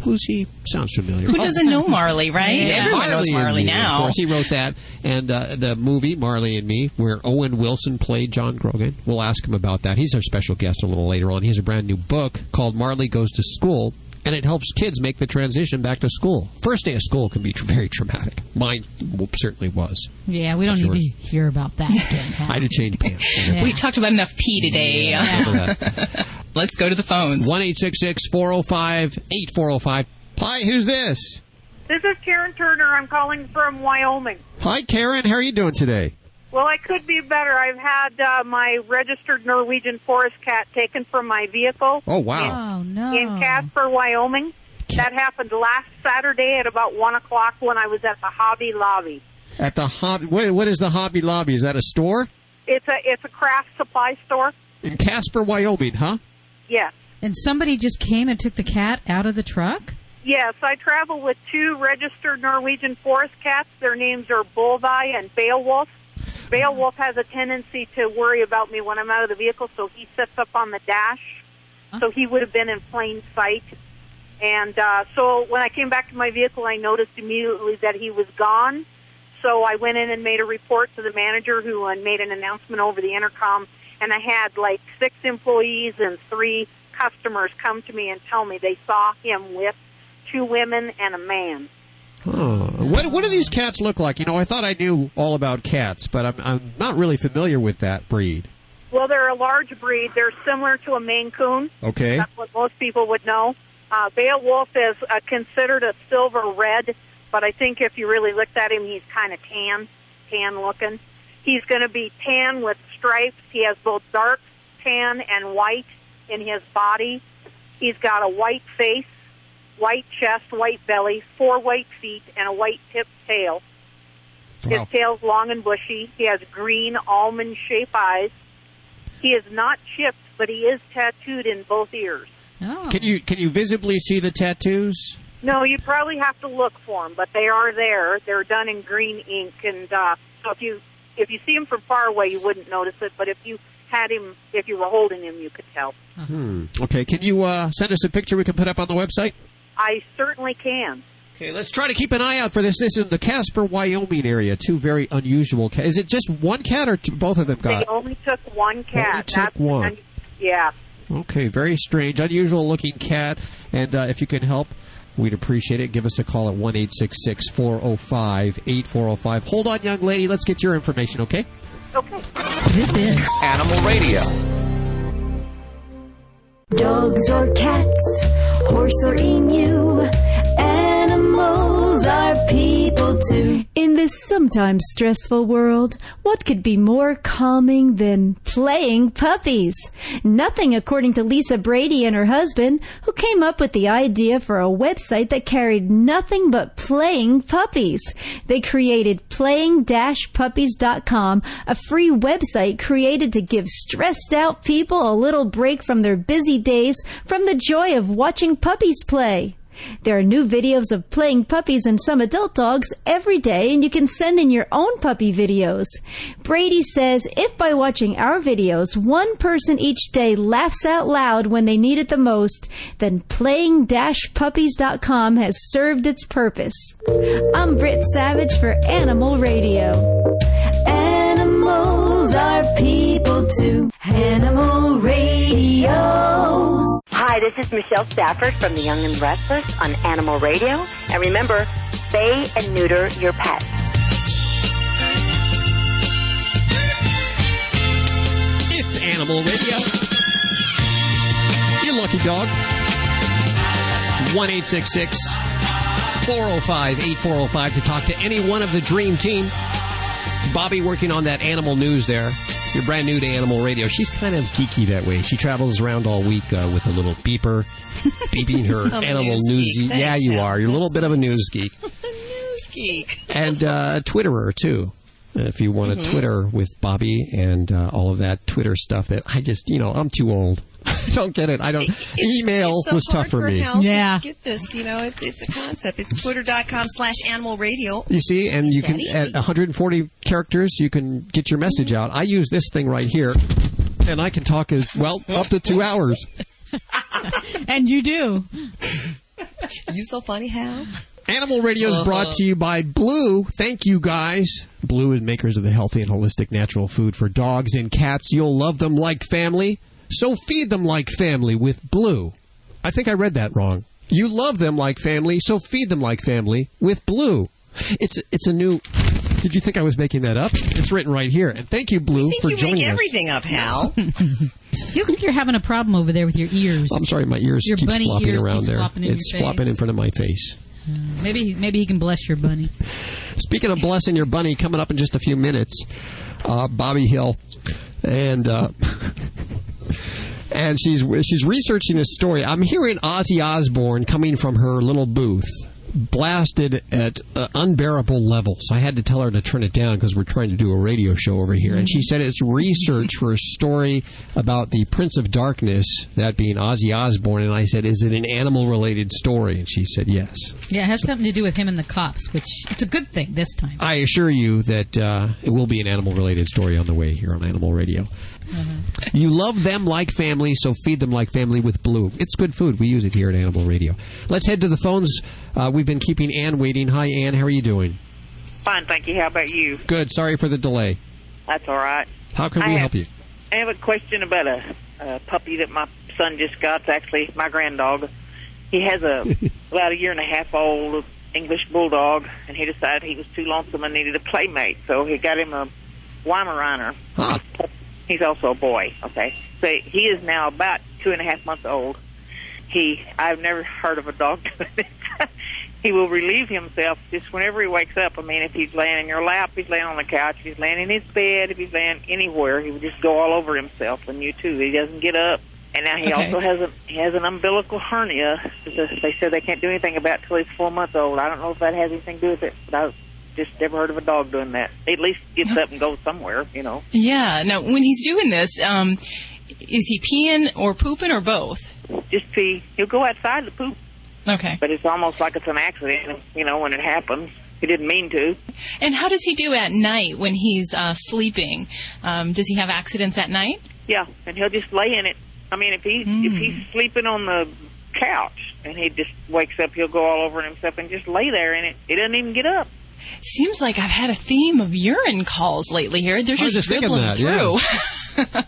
who's he? Sounds familiar. Who doesn't know Marley, right? Yeah, everyone knows Marley now. Of course, he wrote that. And the movie, Marley and Me, where Owen Wilson played John Grogan. We'll ask him about that. He's our special guest a little later on. He has a brand new book called Marley Goes to School. And it helps kids make the transition back to school. First day of school can be very traumatic. Mine certainly was. Yeah, we don't need to hear about that. I had to change pants. Yeah. We talked about enough pee today. Yeah. Let's go to the phones. 1-866-405-8405. Hi, who's this? This is Karen Turner. I'm calling from Wyoming. Hi, Karen. How are you doing today? Well, I could be better. I've had my registered Norwegian forest cat taken from my vehicle. Oh, wow. In Casper, Wyoming. That happened last Saturday at about 1 o'clock when I was at the Hobby Lobby. At the Hobby... What is the Hobby Lobby? Is that a store? It's a craft supply store. In Casper, Wyoming, huh? Yes. And somebody just came and took the cat out of the truck? Yes, I travel with 2 registered Norwegian forest cats. Their names are Bullseye and Beowulf. Beowulf has a tendency to worry about me when I'm out of the vehicle, so he sits up on the dash. So he would have been in plain sight. And so when I came back to my vehicle, I noticed immediately that he was gone. So I went in and made a report to the manager, who made an announcement over the intercom. And I had like 6 employees and 3 customers come to me and tell me they saw him with 2 women and a man. Oh. What do these cats look like? You know, I thought I knew all about cats, but I'm not really familiar with that breed. Well, they're a large breed. They're similar to a Maine Coon. Okay. That's what most people would know. Beowulf is considered a silver red, but I think if you really looked at him, he's kind of tan looking. He's going to be tan with stripes. He has both dark tan and white in his body. He's got a white face, white chest, white belly, 4 white feet, and a white tipped tail. Wow. His tail's long and bushy. He has green almond-shaped eyes. He is not chipped, but he is tattooed in both ears. Oh. Can you visibly see the tattoos? No, you'd probably have to look for them, but they are there. They're done in green ink, and so if you see him from far away, you wouldn't notice it. But if you were holding him, you could tell. Okay, can you send us a picture we can put up on the website? I certainly can. Okay, let's try to keep an eye out for this. This is in the Casper, Wyoming area. 2 very unusual cats. Is it just one cat, or both of them got? They only took one cat. Only took one. Yeah. Okay, very strange, unusual-looking cat. And if you can help, we'd appreciate it. Give us a call at 1-866-405-8405. Hold on, young lady. Let's get your information, okay? Okay. This is Animal Radio. Dogs or cats, horse or emu, animals are people too. In this sometimes stressful world, what could be more calming than playing puppies? Nothing, according to Lisa Brady and her husband, who came up with the idea for a website that carried nothing but playing puppies. They created playing-puppies.com, a free website created to give stressed out people a little break from their busy days from the joy of watching puppies play. There are new videos of playing puppies and some adult dogs every day, and you can send in your own puppy videos. Brady says if by watching our videos, one person each day laughs out loud when they need it the most, then playing-puppies.com has served its purpose. I'm Britt Savage for Animal Radio. Animals are people too. Animal Radio. Hi, this is Michelle Stafford from The Young and Restless on Animal Radio. And remember, spay and neuter your pet. It's Animal Radio. You lucky dog. 1-866-405-8405 to talk to any one of the Dream Team. Bobby working on that animal news there. You're brand new to Animal Radio. She's kind of geeky that way. She travels around all week with a little beeper, beeping her animal news. Yeah, you are. You're a little bit of a news geek. News geek. And Twitterer, too. If you want to Twitter with Bobby and all of that Twitter stuff that I just, I'm too old. I don't get it. Email so was tough for me. Yeah. Get this, it's a concept. It's twitter.com/animal radio. You see, and you can, at 140 characters, you can get your message out. I use this thing right here, and I can talk up to 2 hours. And you do. You so funny, Hal. Animal Radio is brought to you by Blue. Thank you, guys. Blue is makers of the healthy and holistic natural food for dogs and cats. You'll love them like family. So feed them like family with Blue. I think I read that wrong. You love them like family, so feed them like family with Blue. It's a new... Did you think I was making that up? It's written right here. And thank you, Blue, for joining us. You make everything up, Hal. You think you're having a problem over there with your ears. I'm sorry, my ears your keeps bunny flopping ears around keeps there. Flopping in It's your face. flopping in front of my face. Maybe he can bless your bunny. Speaking of blessing your bunny, coming up in just a few minutes, Bobby Hill, and she's researching a story. I'm hearing Ozzy Osbourne coming from her little booth, blasted at unbearable levels. I had to tell her to turn it down because we're trying to do a radio show over here. And she said it's research for a story about the Prince of Darkness, that being Ozzy Osbourne. And I said, is it an animal-related story? And she said yes. Yeah, it has something to do with him and the cops, which it's a good thing this time. I assure you that it will be an animal-related story on the way here on Animal Radio. You love them like family, so feed them like family with Blue. It's good food. We use it here at Animal Radio. Let's head to the phones. We've been keeping Ann waiting. Hi, Ann. How are you doing? Fine, thank you. How about you? Good. Sorry for the delay. That's all right. How can we help you? I have a question about a puppy that my son just got. It's actually my granddog. He has about a year and a half old English bulldog, and he decided he was too lonesome and needed a playmate, so he got him a Weimaraner. Huh. He's also a boy, okay? So he is now about 2.5 months old. I've never heard of a dog doing this. He will relieve himself just whenever he wakes up. I mean, if he's laying in your lap, he's laying on the couch, if he's laying in his bed, if he's laying anywhere, he will just go all over himself, and you too. He doesn't get up. And now he also has an umbilical hernia. They said they can't do anything about it until he's 4 months old. I don't know if that has anything to do with it, but I've just never heard of a dog doing that. He at least gets up and goes somewhere, you know. Yeah. Now, when he's doing this, is he peeing or pooping or both? Just pee. He'll go outside to poop. Okay. But it's almost like it's an accident, you know, when it happens. He didn't mean to. And how does he do at night when he's sleeping? Does he have accidents at night? Yeah, and he'll just lay in it. I mean, if he's sleeping on the couch and he just wakes up, he'll go all over himself and just lay there in it. He doesn't even get up. Seems like I've had a theme of urine calls lately here. They're just dribbling through. Yeah.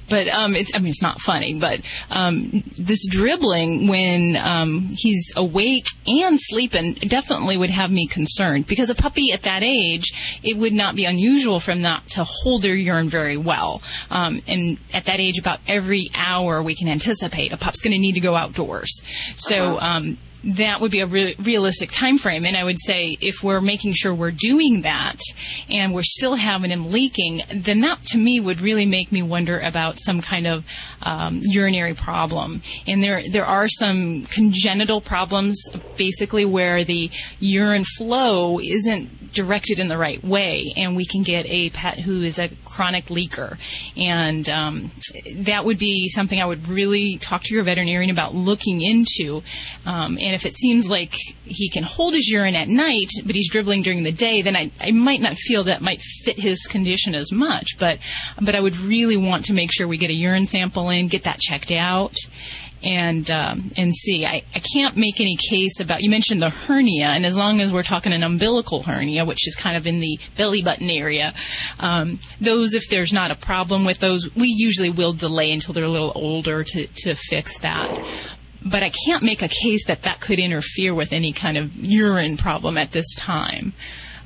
But it's not funny, but this dribbling when he's awake and sleeping definitely would have me concerned, because a puppy at that age, it would not be unusual for them not to hold their urine very well. And at that age, about every hour we can anticipate a pup's going to need to go outdoors. So that would be a realistic time frame. And I would say if we're making sure we're doing that and we're still having him leaking, then that to me would really make me wonder about some kind of urinary problem. And there are some congenital problems, basically, where the urine flow isn't directed in the right way, and we can get a pet who is a chronic leaker. And that would be something I would really talk to your veterinarian about looking into. And if it seems like he can hold his urine at night, but he's dribbling during the day, then I might not feel that might fit his condition as much. But I would really want to make sure we get a urine sample in, get that checked out, and see. I can't make any case about, you mentioned the hernia, and as long as we're talking an umbilical hernia, which is kind of in the belly button area, those, if there's not a problem with those, we usually will delay until they're a little older to fix that. But I can't make a case that could interfere with any kind of urine problem at this time.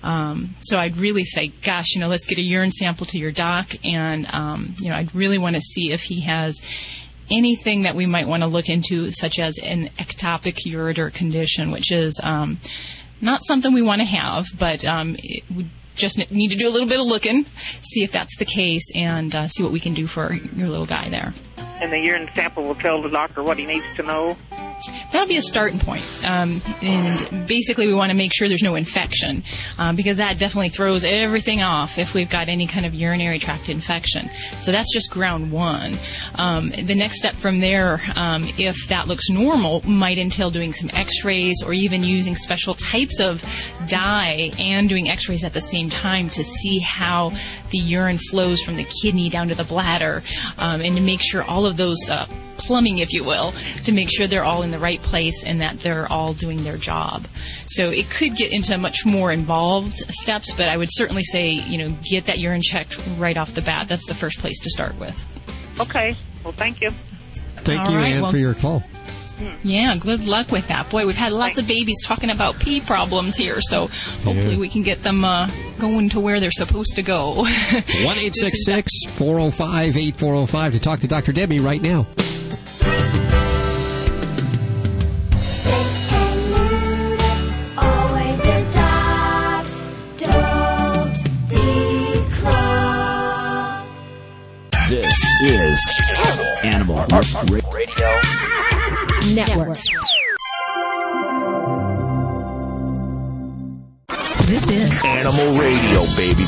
So I'd really say, gosh, let's get a urine sample to your doc, and I'd really want to see if he has anything that we might want to look into, such as an ectopic ureter condition, which is not something we want to have, but we just need to do a little bit of looking, see if that's the case, and see what we can do for your little guy there. And the urine sample will tell the doctor what he needs to know? That'll be a starting point. And basically we want to make sure there's no infection, because that definitely throws everything off if we've got any kind of urinary tract infection. So that's just ground one. The next step from there, if that looks normal, might entail doing some x-rays or even using special types of dye and doing x-rays at the same time to see how the urine flows from the kidney down to the bladder, and to make sure all of those plumbing, if you will, to make sure they're all in the right place and that they're all doing their job. So it could get into much more involved steps, but I would certainly say, get that urine checked right off the bat. That's the first place to start with. Okay. Well, thank you. Thank you, Ann, for your call. Yeah, good luck with that. Boy, we've had lots of babies talking about pee problems here, so hopefully we can get them going to where they're supposed to go. 1-866-405-8405 to talk to Dr. Debbie right now. Always adopt, don't declaw. This is Animal Radio Network. This is Animal Radio, baby.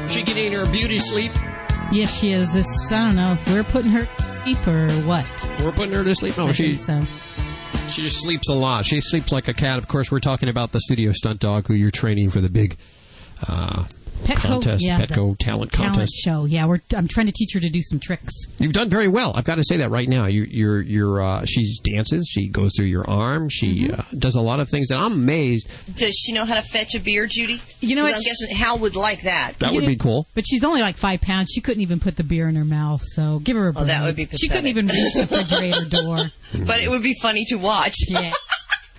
She getting her beauty sleep? Yes, she is. I don't know if we're putting her to sleep or what. We're putting her to sleep? No, I think so. She just sleeps a lot. She sleeps like a cat. Of course, we're talking about the studio stunt dog who you're training for the big Petco talent contest show. Yeah, I'm trying to teach her to do some tricks. You've done very well. I've got to say that right now. She dances. She goes through your arm. She does a lot of things that I'm amazed. Does she know how to fetch a beer, Judy? You know what? I'm guessing Hal would like that. That would be cool. But she's only like 5 pounds. She couldn't even put the beer in her mouth. So give her a break. Oh, that would be pathetic. She couldn't even reach the refrigerator door. But it would be funny to watch. Yeah.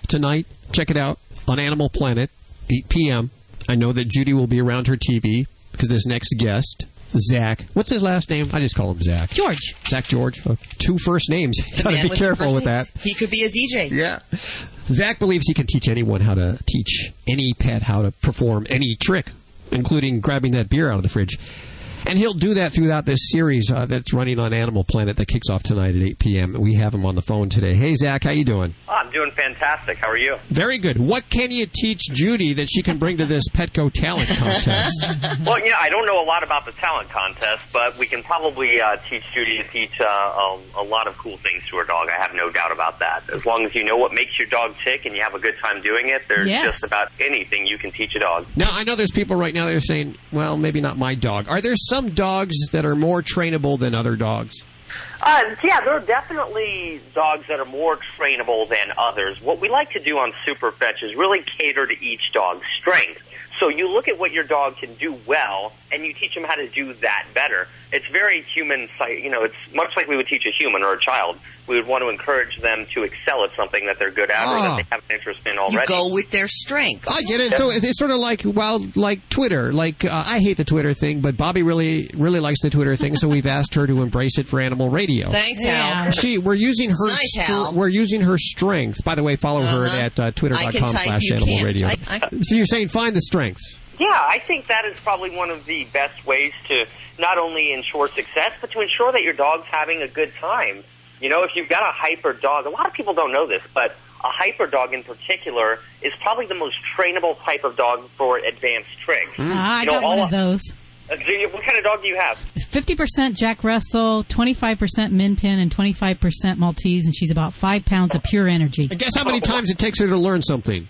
Tonight, check it out on Animal Planet, 8 p.m. I know that Judy will be around her TV because this next guest, Zak. What's his last name? I just call him Zak. George. Zak George. 2 first names. Got to be careful with that. He could be a DJ. Yeah. Zak believes he can teach anyone how to teach any pet how to perform any trick, including grabbing that beer out of the fridge. And he'll do that throughout this series that's running on Animal Planet that kicks off tonight at 8 p.m. We have him on the phone today. Hey, Zak, how you doing? Oh, I'm doing fantastic. How are you? Very good. What can you teach Judy that she can bring to this Petco talent contest? Well, I don't know a lot about the talent contest, but we can probably teach Judy to teach a lot of cool things to her dog. I have no doubt about that. As long as you know what makes your dog tick and you have a good time doing it, there's just about anything you can teach a dog. Now, I know there's people right now that are saying, well, maybe not my dog. Are there some dogs that are more trainable than other dogs? Yeah, there are definitely dogs that are more trainable than others. What we like to do on Superfetch is really cater to each dog's strength. So you look at what your dog can do well, and you teach them how to do that better. It's very human, it's much like we would teach a human or a child. We would want to encourage them to excel at something that they're good at or that they have an interest in already. You go with their strengths. I get it. So it's sort of like Twitter. I hate the Twitter thing, but Bobby really likes the Twitter thing, so we've asked her to embrace it for Animal Radio. Thanks, Hal. We're using her. Nice, Hal. We're using her strengths. By the way, follow her at twitter.com/Animal Radio. So you're saying find the strengths. Yeah, I think that is probably one of the best ways to not only ensure success, but to ensure that your dog's having a good time. If you've got a hyper dog, a lot of people don't know this, but a hyper dog in particular is probably the most trainable type of dog for advanced tricks. I got one of those. What kind of dog do you have? 50% Jack Russell, 25% Min Pin, and 25% Maltese, and she's about 5 pounds of pure energy. And guess how many times it takes her to learn something?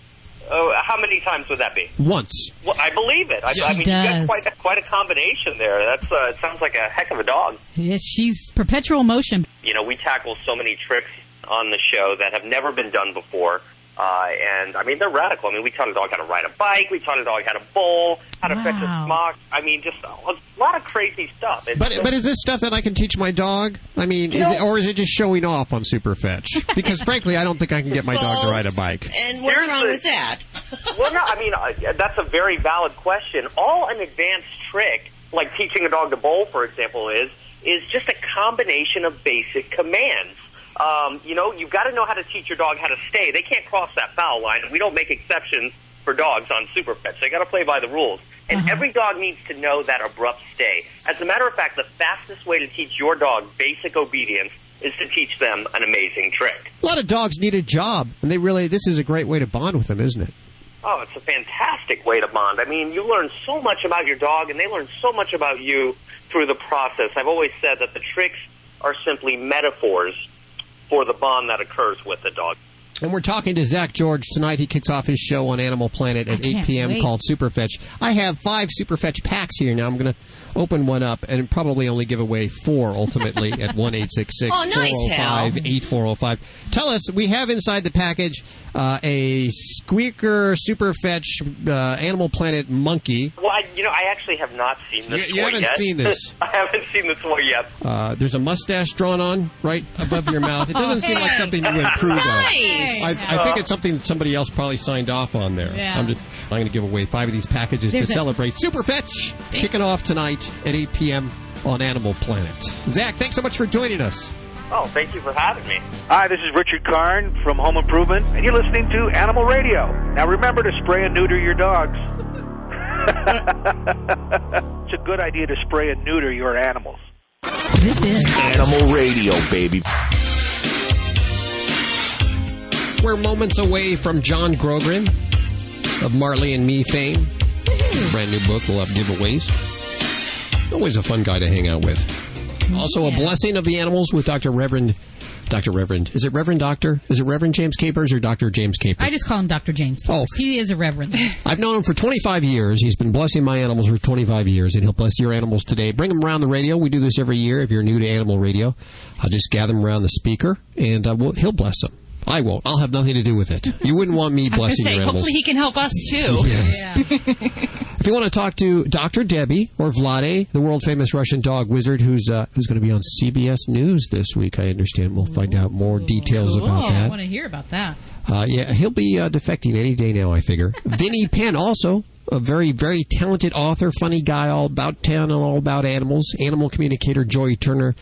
Oh, how many times would that be? Once. Well, I believe it. I mean, you've got quite a combination there. It sounds like a heck of a dog. Yes, she's perpetual motion. We tackle so many tricks on the show that have never been done before. And, I mean, they're radical. I mean, we taught a dog how to ride a bike. We taught a dog how to bowl, how to fetch a smock. I mean, just a lot of crazy stuff. But is this stuff that I can teach my dog? I mean, is it just showing off on Superfetch? Because, frankly, I don't think I can get my dog to ride a bike. And what's wrong with that? Well, no, I mean, that's a very valid question. All an advanced trick, like teaching a dog to bowl, for example, is just a combination of basic commands. You've got to know how to teach your dog how to stay. They can't cross that foul line, and we don't make exceptions for dogs on Superfetch. They got to play by the rules. And every dog needs to know that abrupt stay. As a matter of fact, the fastest way to teach your dog basic obedience is to teach them an amazing trick. A lot of dogs need a job, and this is a great way to bond with them, isn't it? Oh, it's a fantastic way to bond. I mean, you learn so much about your dog, and they learn so much about you through the process. I've always said that the tricks are simply metaphors for the bond that occurs with the dog. And we're talking to Zak George tonight. He kicks off his show on Animal Planet at 8 p.m. called Superfetch. I have 5 Superfetch packs here now. I'm going to open one up and probably only give away 4 ultimately at 1-866-405-8405. Tell us, we have inside the package a Squeaker Superfetch Animal Planet monkey. Well, I actually have not seen this You haven't yet. seen this. I haven't seen this one yet. There's a mustache drawn on right above your mouth. It doesn't seem like something you would approve of. I think it's something that somebody else probably signed off on there. Yeah. I'm going to give away 5 of these packages to celebrate Superfetch kicking off tonight at 8 p.m. on Animal Planet. Zak, thanks so much for joining us. Oh, thank you for having me. Hi, this is Richard Karn from Home Improvement, and you're listening to Animal Radio. Now remember to spray and neuter your dogs. It's a good idea to spray and neuter your animals. This is Animal Radio, baby. We're moments away from John Grogan of Marley and Me fame. Brand new book. We'll have giveaways. Always a fun guy to hang out with. Also, a blessing of the animals with Dr. Reverend. Is it Reverend Doctor? Is it Reverend James Capers or Dr. James Capers? I just call him Dr. James Capers. He is a reverend. I've known him for 25 years. He's been blessing my animals for 25 years, and he'll bless your animals today. Bring them around the radio. We do this every year. If you're new to Animal Radio, I'll just gather them around the speaker, and he'll bless them. I won't. I'll have nothing to do with it. You wouldn't want me blessing your animals. Hopefully he can help us, too. Yes. If you want to talk to Dr. Debbie or Vlade, the world-famous Russian dog wizard who's going to be on CBS News this week, I understand. We'll find out more details about that. I want to hear about that. Yeah, he'll be defecting any day now, I figure. Vinnie Penn also. A very, very talented author, funny guy, all about town and all about animals. Animal communicator Joy Turner,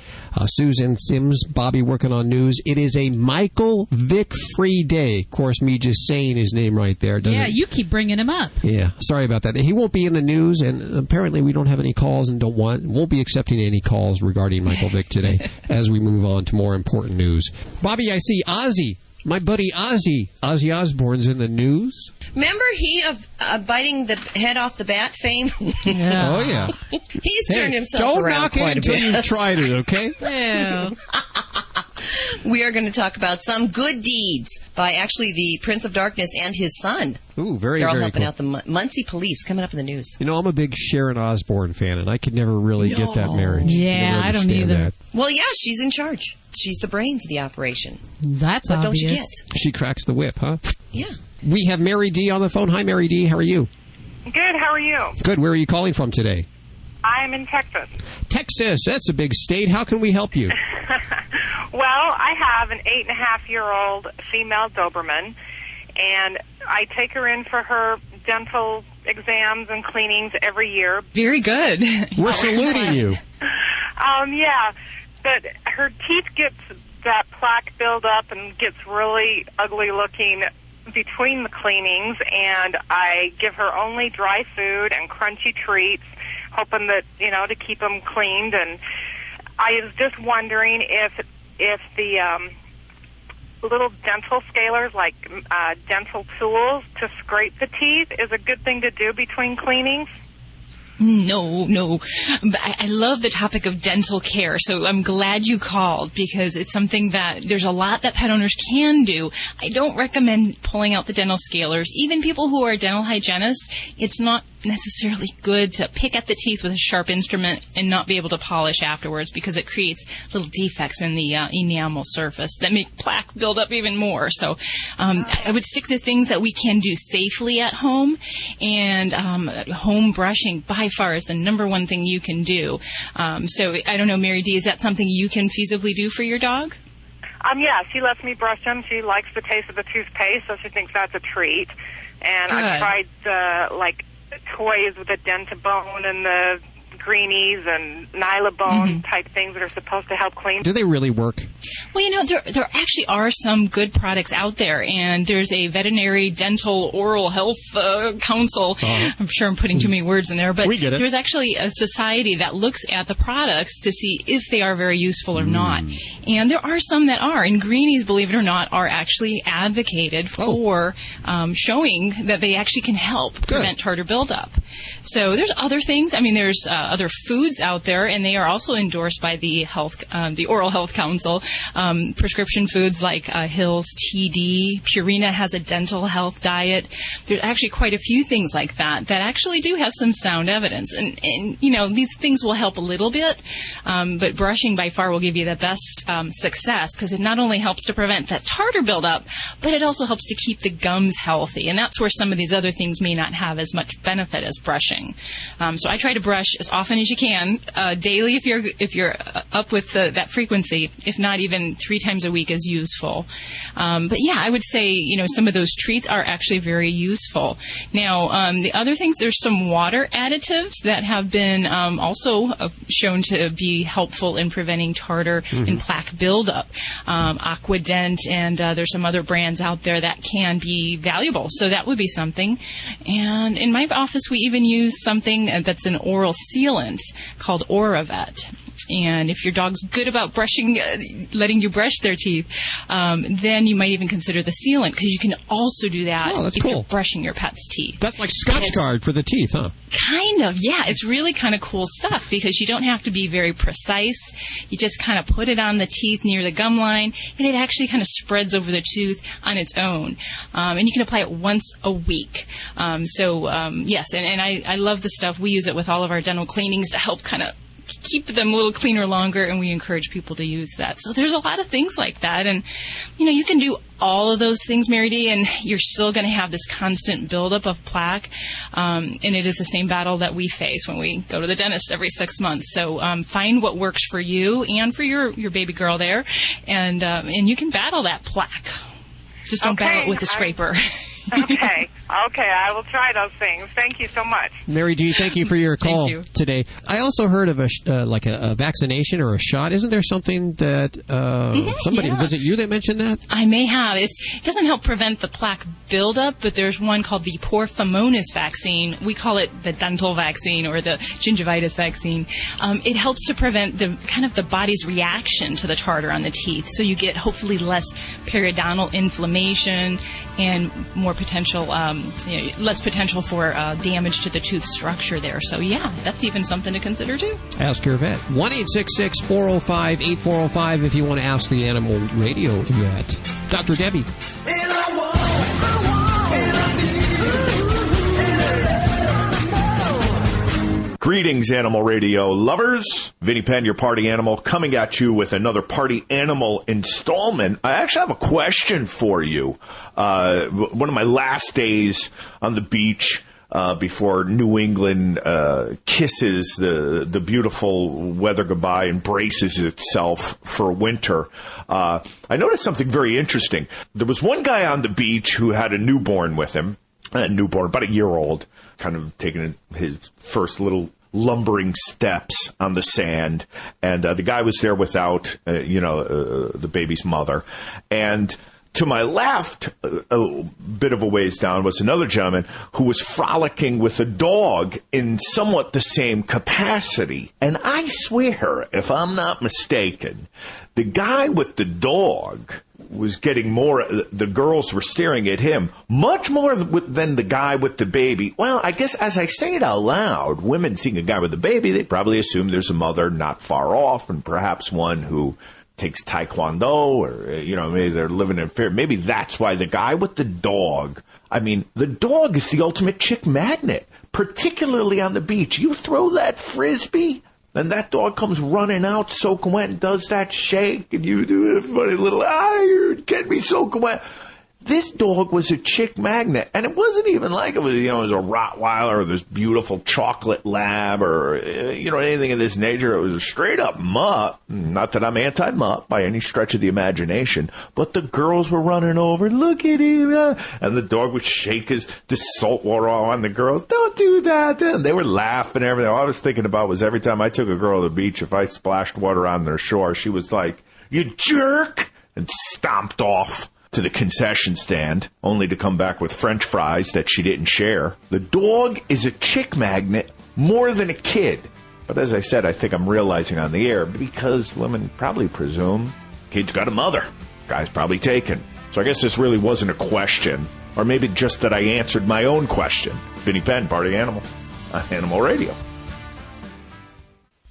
Susan Sims, Bobby working on news. It is a Michael Vick free day. Of course, me just saying his name right there doesn't. Yeah, you keep bringing him up. Yeah, sorry about that. He won't be in the news, and apparently we don't have any calls and won't be accepting any calls regarding Michael Vick today as we move on to more important news. Bobby, I see Ozzy. My buddy Ozzy Osbourne's in the news. Remember he of biting the head off the bat fame? Yeah. Oh, yeah. He's turned himself around quite a bit. Don't knock it until you've tried it, okay? Yeah. We are going to talk about some good deeds by actually the Prince of Darkness and his son. Ooh, very, They're all very helping cool. out the Muncie police coming up in the news. You know, I'm a big Sharon Osbourne fan, and I could never really get that marriage. Yeah, I don't either. That. Well, yeah, she's in charge. She's the brains of the operation. That's what obvious. don't you get? She cracks the whip, huh? Yeah. We have Mary D on the phone. Hi, Mary D. How are you? Good. How are you? Good. Where are you calling from today? I'm in Texas. Texas. That's a big state. How can we help you? Well, I have an 8.5-year-old female Doberman, and I take her in for her dental exams and cleanings every year. Very good. We're saluting you. Yeah, but her teeth gets that plaque buildup and gets really ugly looking between the cleanings, and I give her only dry food and crunchy treats, hoping that, to keep them cleaned. And I was just wondering if the little dental scalers, like dental tools to scrape the teeth, is a good thing to do between cleanings. No. But I love the topic of dental care, so I'm glad you called because it's something that there's a lot that pet owners can do. I don't recommend pulling out the dental scalers. Even people who are dental hygienists, it's not necessarily good to pick at the teeth with a sharp instrument and not be able to polish afterwards because it creates little defects in the enamel surface that make plaque build up even more. So I would stick to things that we can do safely at home, and home brushing by far is the number one thing you can do. So I don't know, Mary D, is that something you can feasibly do for your dog? Yeah, she lets me brush them. She likes the taste of the toothpaste, so she thinks that's a treat. And Good. I've tried toys with the Dentabone and the Greenies and Nylabone type things that are supposed to help clean. Do they really work? Well, there actually are some good products out there, and there's a veterinary dental oral health council. I'm sure I'm putting too many words in there, but we get it. There's actually a society that looks at the products to see if they are very useful or not. And there are some that are, and Greenies, believe it or not, are actually advocated for showing that they actually can help prevent tartar buildup. So there's other things. I mean, there's other foods out there, and they are also endorsed by the Oral Health Council. prescription foods like Hill's TD. Purina has a dental health diet. There's actually quite a few things like that actually do have some sound evidence. And these things will help a little bit, but brushing by far will give you the best success, because it not only helps to prevent that tartar buildup, but it also helps to keep the gums healthy. And that's where some of these other things may not have as much benefit as brushing. So I try to brush as often as you can, daily if you're up with that frequency. If not, even 3 times a week is useful. But yeah, I would say, some of those treats are actually very useful. Now, the other things, there's some water additives that have been also shown to be helpful in preventing tartar and plaque buildup. Aquadent, and there's some other brands out there that can be valuable. So that would be something. And in my office, we even use something that's an oral sealant called Oravet. And if your dog's good about brushing, letting you brush their teeth, then you might even consider the sealant, because you can also do that if you're brushing your pet's teeth. That's like Scotchgard for the teeth, huh? Kind of, yeah. It's really kind of cool stuff, because you don't have to be very precise. You just kind of put it on the teeth near the gum line, and it actually kind of spreads over the tooth on its own. And you can apply it once a week. Yes, and I love the stuff. We use it with all of our dental cleanings to help kind of keep them a little cleaner longer, and we encourage people to use that. So there's a lot of things like that, and you can do all of those things, Mary D, and you're still going to have this constant buildup of plaque, and it is the same battle that we face when we go to the dentist every 6 months. So find what works for you and for your baby girl there, and you can battle that plaque. Just don't battle it with a scraper. Okay, I will try those things. Thank you so much. Mary G, thank you for your call today. I also heard of a vaccination or a shot. Isn't there something that somebody, was it you that mentioned that? I may have. It doesn't help prevent the plaque buildup, but there's one called the Porphyromonas vaccine. We call it the dental vaccine or the gingivitis vaccine. It helps to prevent the body's reaction to the tartar on the teeth, so you get hopefully less periodontal inflammation and more potential, less potential for damage to the tooth structure there. So, yeah, that's even something to consider, too. Ask your vet. 1-866-405-8405 if you want to ask the Animal Radio vet. Dr. Debbie. Greetings, Animal Radio lovers. Vinny Penn, your party animal, coming at you with another party animal installment. I actually have a question for you. One of my last days on the beach before New England kisses the beautiful weather goodbye and braces itself for winter, I noticed something very interesting. There was one guy on the beach who had a newborn with him, about a year old, kind of taking his first little lumbering steps on the sand. And the guy was there without, the baby's mother. And to my left, a bit of a ways down, was another gentleman who was frolicking with a dog in somewhat the same capacity. And I swear, if I'm not mistaken, the guy with the dog was getting more, the girls were staring at him much more than the guy with the baby. Well, I guess as I say it out loud, women seeing a guy with a baby, they probably assume there's a mother not far off, and perhaps one who takes Taekwondo, or, maybe they're living in fear. Maybe that's why the guy with the dog, the dog is the ultimate chick magnet, particularly on the beach. You throw that Frisbee, and that dog comes running out, soaking wet, and does that shake, and you do a funny little, you get me soaking wet. This dog was a chick magnet, and it wasn't even like it was, it was a Rottweiler or this beautiful chocolate lab or, anything of this nature. It was a straight up mutt. Not that I'm anti-mutt by any stretch of the imagination, but the girls were running over, look at him, and the dog would shake the salt water on the girls. Don't do that. And they were laughing and everything. All I was thinking about was every time I took a girl to the beach, if I splashed water on their shore, she was like, you jerk, and stomped off to the concession stand, only to come back with French fries that she didn't share. The dog is a chick magnet more than a kid. But as I said, I think I'm realizing on the air, because women probably presume kid's got a mother. Guy's probably taken. So I guess this really wasn't a question, or maybe just that I answered my own question. Vinny Penn, Party Animal, on Animal Radio.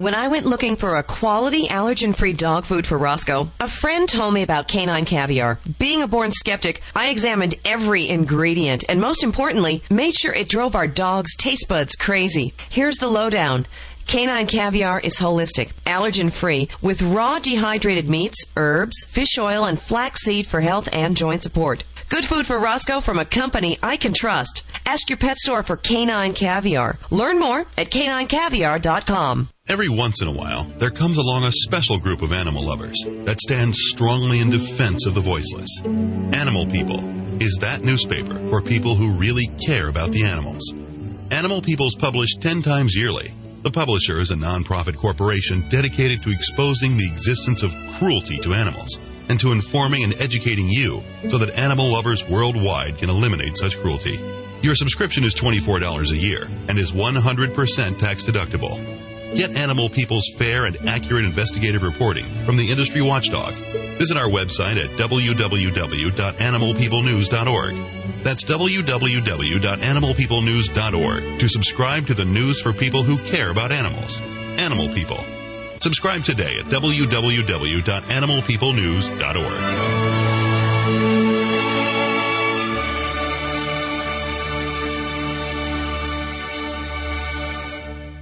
When I went looking for a quality allergen-free dog food for Roscoe, a friend told me about canine caviar. Being a born skeptic, I examined every ingredient and, most importantly, made sure it drove our dog's taste buds crazy. Here's the lowdown. Canine caviar is holistic, allergen-free, with raw dehydrated meats, herbs, fish oil, and flaxseed for health and joint support. Good food for Roscoe from a company I can trust. Ask your pet store for canine caviar. Learn more at caninecaviar.com. Every once in a while, there comes along a special group of animal lovers that stands strongly in defense of the voiceless. Animal People is that newspaper for people who really care about the animals. Animal People is published 10 times yearly. The publisher is a non-profit corporation dedicated to exposing the existence of cruelty to animals and to informing and educating you so that animal lovers worldwide can eliminate such cruelty. Your subscription is $24 a year and is 100% tax deductible. Get Animal People's fair and accurate investigative reporting from the industry watchdog. Visit our website at www.animalpeoplenews.org. That's www.animalpeoplenews.org to subscribe to the news for people who care about animals. Animal People. Subscribe today at www.animalpeoplenews.org.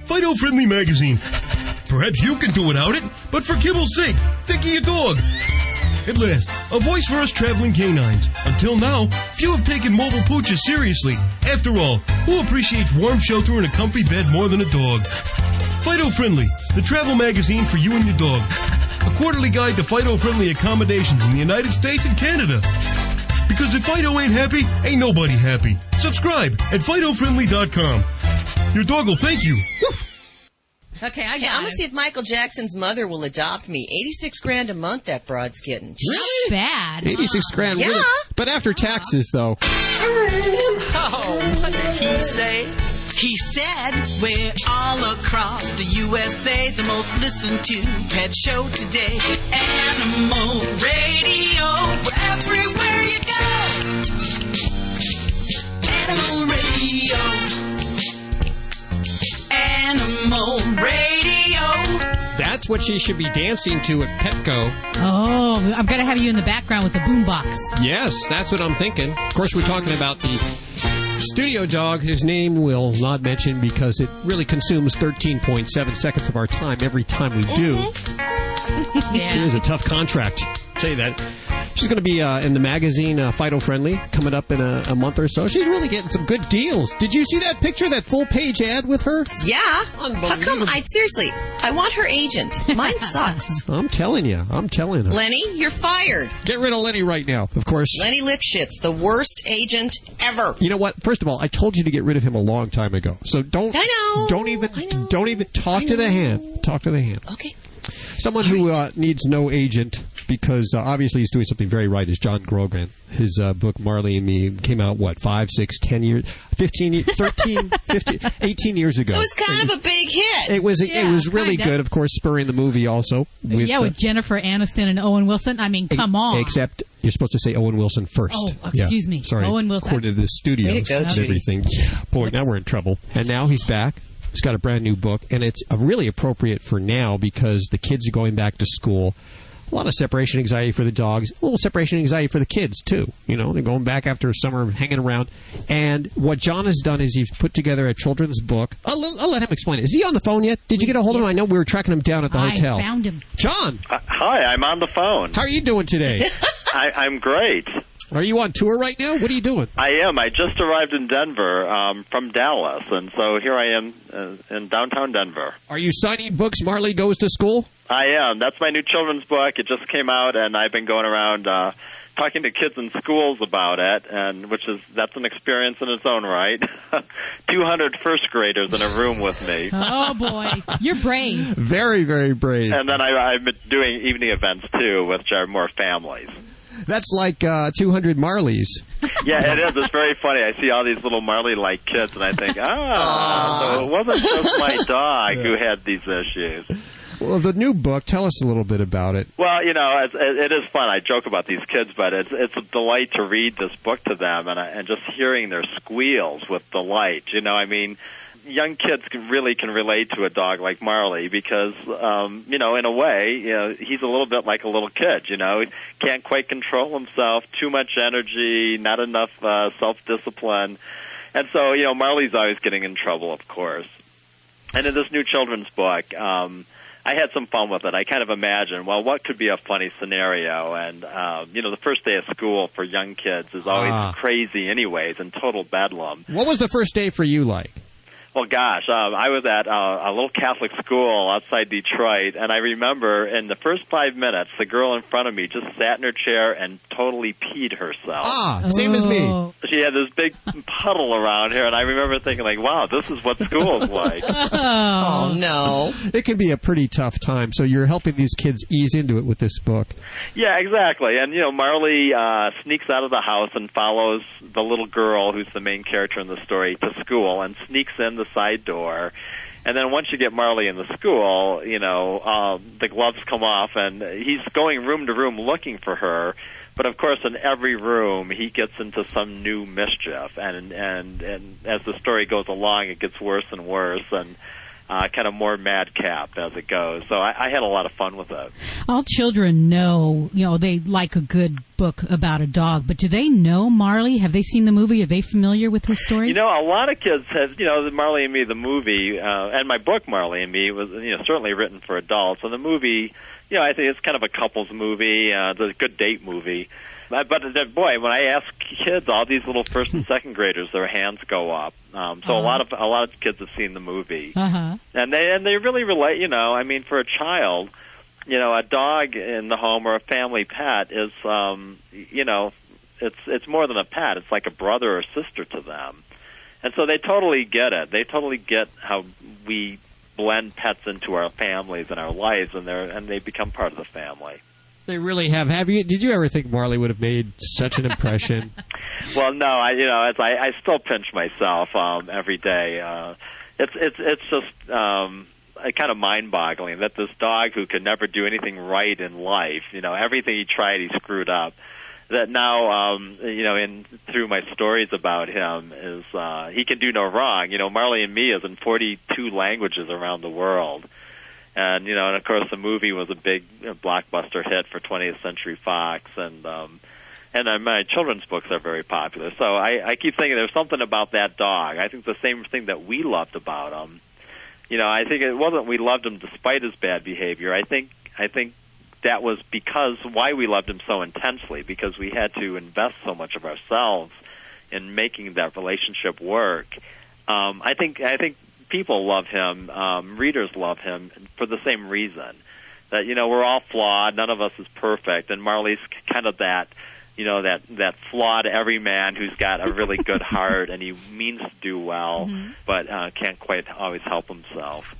Fido-Friendly Magazine. Perhaps you can do without it, but for kibble's sake, think of your dog. At last, a voice for us traveling canines. Until now, few have taken mobile pooches seriously. After all, who appreciates warm shelter and a comfy bed more than a dog? Fido-Friendly, the travel magazine for you and your dog. A quarterly guide to Fido-Friendly accommodations in the United States and Canada. Because if Fido ain't happy, ain't nobody happy. Subscribe at FidoFriendly.com. Your dog will thank you. Okay, I'm going to see if Michael Jackson's mother will adopt me. $86,000 a month that broad's getting. Really? Bad. 86 grand. Yeah. Really? But after taxes, though. Oh, what did he say? He said, we're all across the USA, the most listened to pet show today. Animal Radio, everywhere you go. Animal Radio. Animal Radio. That's what she should be dancing to at Petco. Oh, I'm going to have you in the background with the boombox. Yes, that's what I'm thinking. Of course, we're talking about the studio dog, whose name we'll not mention because it really consumes 13.7 seconds of our time every time we do. Yeah. It is a tough contract. I'll tell you that. She's going to be in the magazine Fido Friendly coming up in a month or so. She's really getting some good deals. Did you see that picture, that full-page ad with her? Yeah. How come? Seriously, I want her agent. Mine sucks. I'm telling you. I'm telling her. Lenny, you're fired. Get rid of Lenny right now, of course. Lenny Lipschitz, the worst agent ever. You know what? First of all, I told you to get rid of him a long time ago. So don't even talk to the hand. Talk to the hand. Okay. Someone who needs no agent because obviously he's doing something very right is John Grogan. His book, Marley and Me, came out, 5, 6, 10 years, 15, 13, 15, 18 years ago. It was kind of a big hit. It was really good, of course, spurring the movie also. With Jennifer Aniston and Owen Wilson. I mean, come on. Except you're supposed to say Owen Wilson first. Oh, excuse me. Sorry. Owen Wilson. According to the studios and everything. Yeah, boy, now we're in trouble. And now he's back. He's got a brand new book, and it's really appropriate for now because the kids are going back to school. A lot of separation anxiety for the dogs, a little separation anxiety for the kids, too. You know, they're going back after summer, hanging around. And what John has done is he's put together a children's book. I'll let him explain it. Is he on the phone yet? Did you get a hold of him? I know we were tracking him down at the hotel. I found him. John! Hi, I'm on the phone. How are you doing today? I'm great. Are you on tour right now? What are you doing? I am. I just arrived in Denver from Dallas, and so here I am in downtown Denver. Are you signing books, Marley Goes to School? I am. That's my new children's book. It just came out, and I've been going around talking to kids in schools about it, and that's an experience in its own right. 200 first graders in a room with me. Oh, boy. You're brave. Very, very brave. And then I've been doing evening events, too, which are more families. That's like 200 Marleys. Yeah, it is. It's very funny. I see all these little Marley-like kids, and I think, so it wasn't just my dog who had these issues. Well, the new book, tell us a little bit about it. Well, it is fun. I joke about these kids, but it's a delight to read this book to them, and just hearing their squeals with delight. young kids can relate to a dog like Marley because, in a way, he's a little bit like a little kid. He can't quite control himself, too much energy, not enough self-discipline. And so, Marley's always getting in trouble, of course. And in this new children's book, I had some fun with it. I kind of imagined, well, what could be a funny scenario? And, the first day of school for young kids is always crazy anyways and total bedlam. What was the first day for you like? Well, gosh, I was at a little Catholic school outside Detroit, and I remember in the first 5 minutes, the girl in front of me just sat in her chair and totally peed herself. Same as me. She had this big puddle around her, and I remember thinking, like, wow, this is what school is like. Oh, no. It can be a pretty tough time, so you're helping these kids ease into it with this book. Yeah, exactly. And, Marley sneaks out of the house and follows the little girl, who's the main character in the story, to school and sneaks in the side door. And then once you get Marley in the school, the gloves come off, and he's going room to room looking for her. But of course, in every room, he gets into some new mischief, and as the story goes along, it gets worse and worse, and kind of more madcap as it goes. So I had a lot of fun with it. All children know, they like a good book about a dog, but do they know Marley? Have they seen the movie? Are they familiar with his story? A lot of kids have, the Marley and Me, the movie, and my book, Marley and Me, was, certainly written for adults. And the movie, I think it's kind of a couples movie. It's a good date movie. But boy, when I ask kids, all these little first and second graders, their hands go up. So a lot of kids have seen the movie, and they really relate. For a child, a dog in the home or a family pet is, it's more than a pet. It's like a brother or sister to them, and so they totally get it. They totally get how we blend pets into our families and our lives, and they become part of the family. They really have. Did you ever think Marley would have made such an impression? Well, no. I still pinch myself every day. It's just kind of mind-boggling that this dog who could never do anything right in life, everything he tried, he screwed up. That now, through my stories about him, is he can do no wrong. Marley and Me is in 42 languages around the world. And, and of course the movie was a big blockbuster hit for 20th Century Fox, and my children's books are very popular. So I keep thinking there's something about that dog. I think the same thing that we loved about him. I think it wasn't we loved him despite his bad behavior. I think that was because why we loved him so intensely, because we had to invest so much of ourselves in making that relationship work. I think people love him, readers love him for the same reason. That, we're all flawed, none of us is perfect, and Marley's kind of that, that flawed everyman who's got a really good heart and he means to do well, but can't quite always help himself.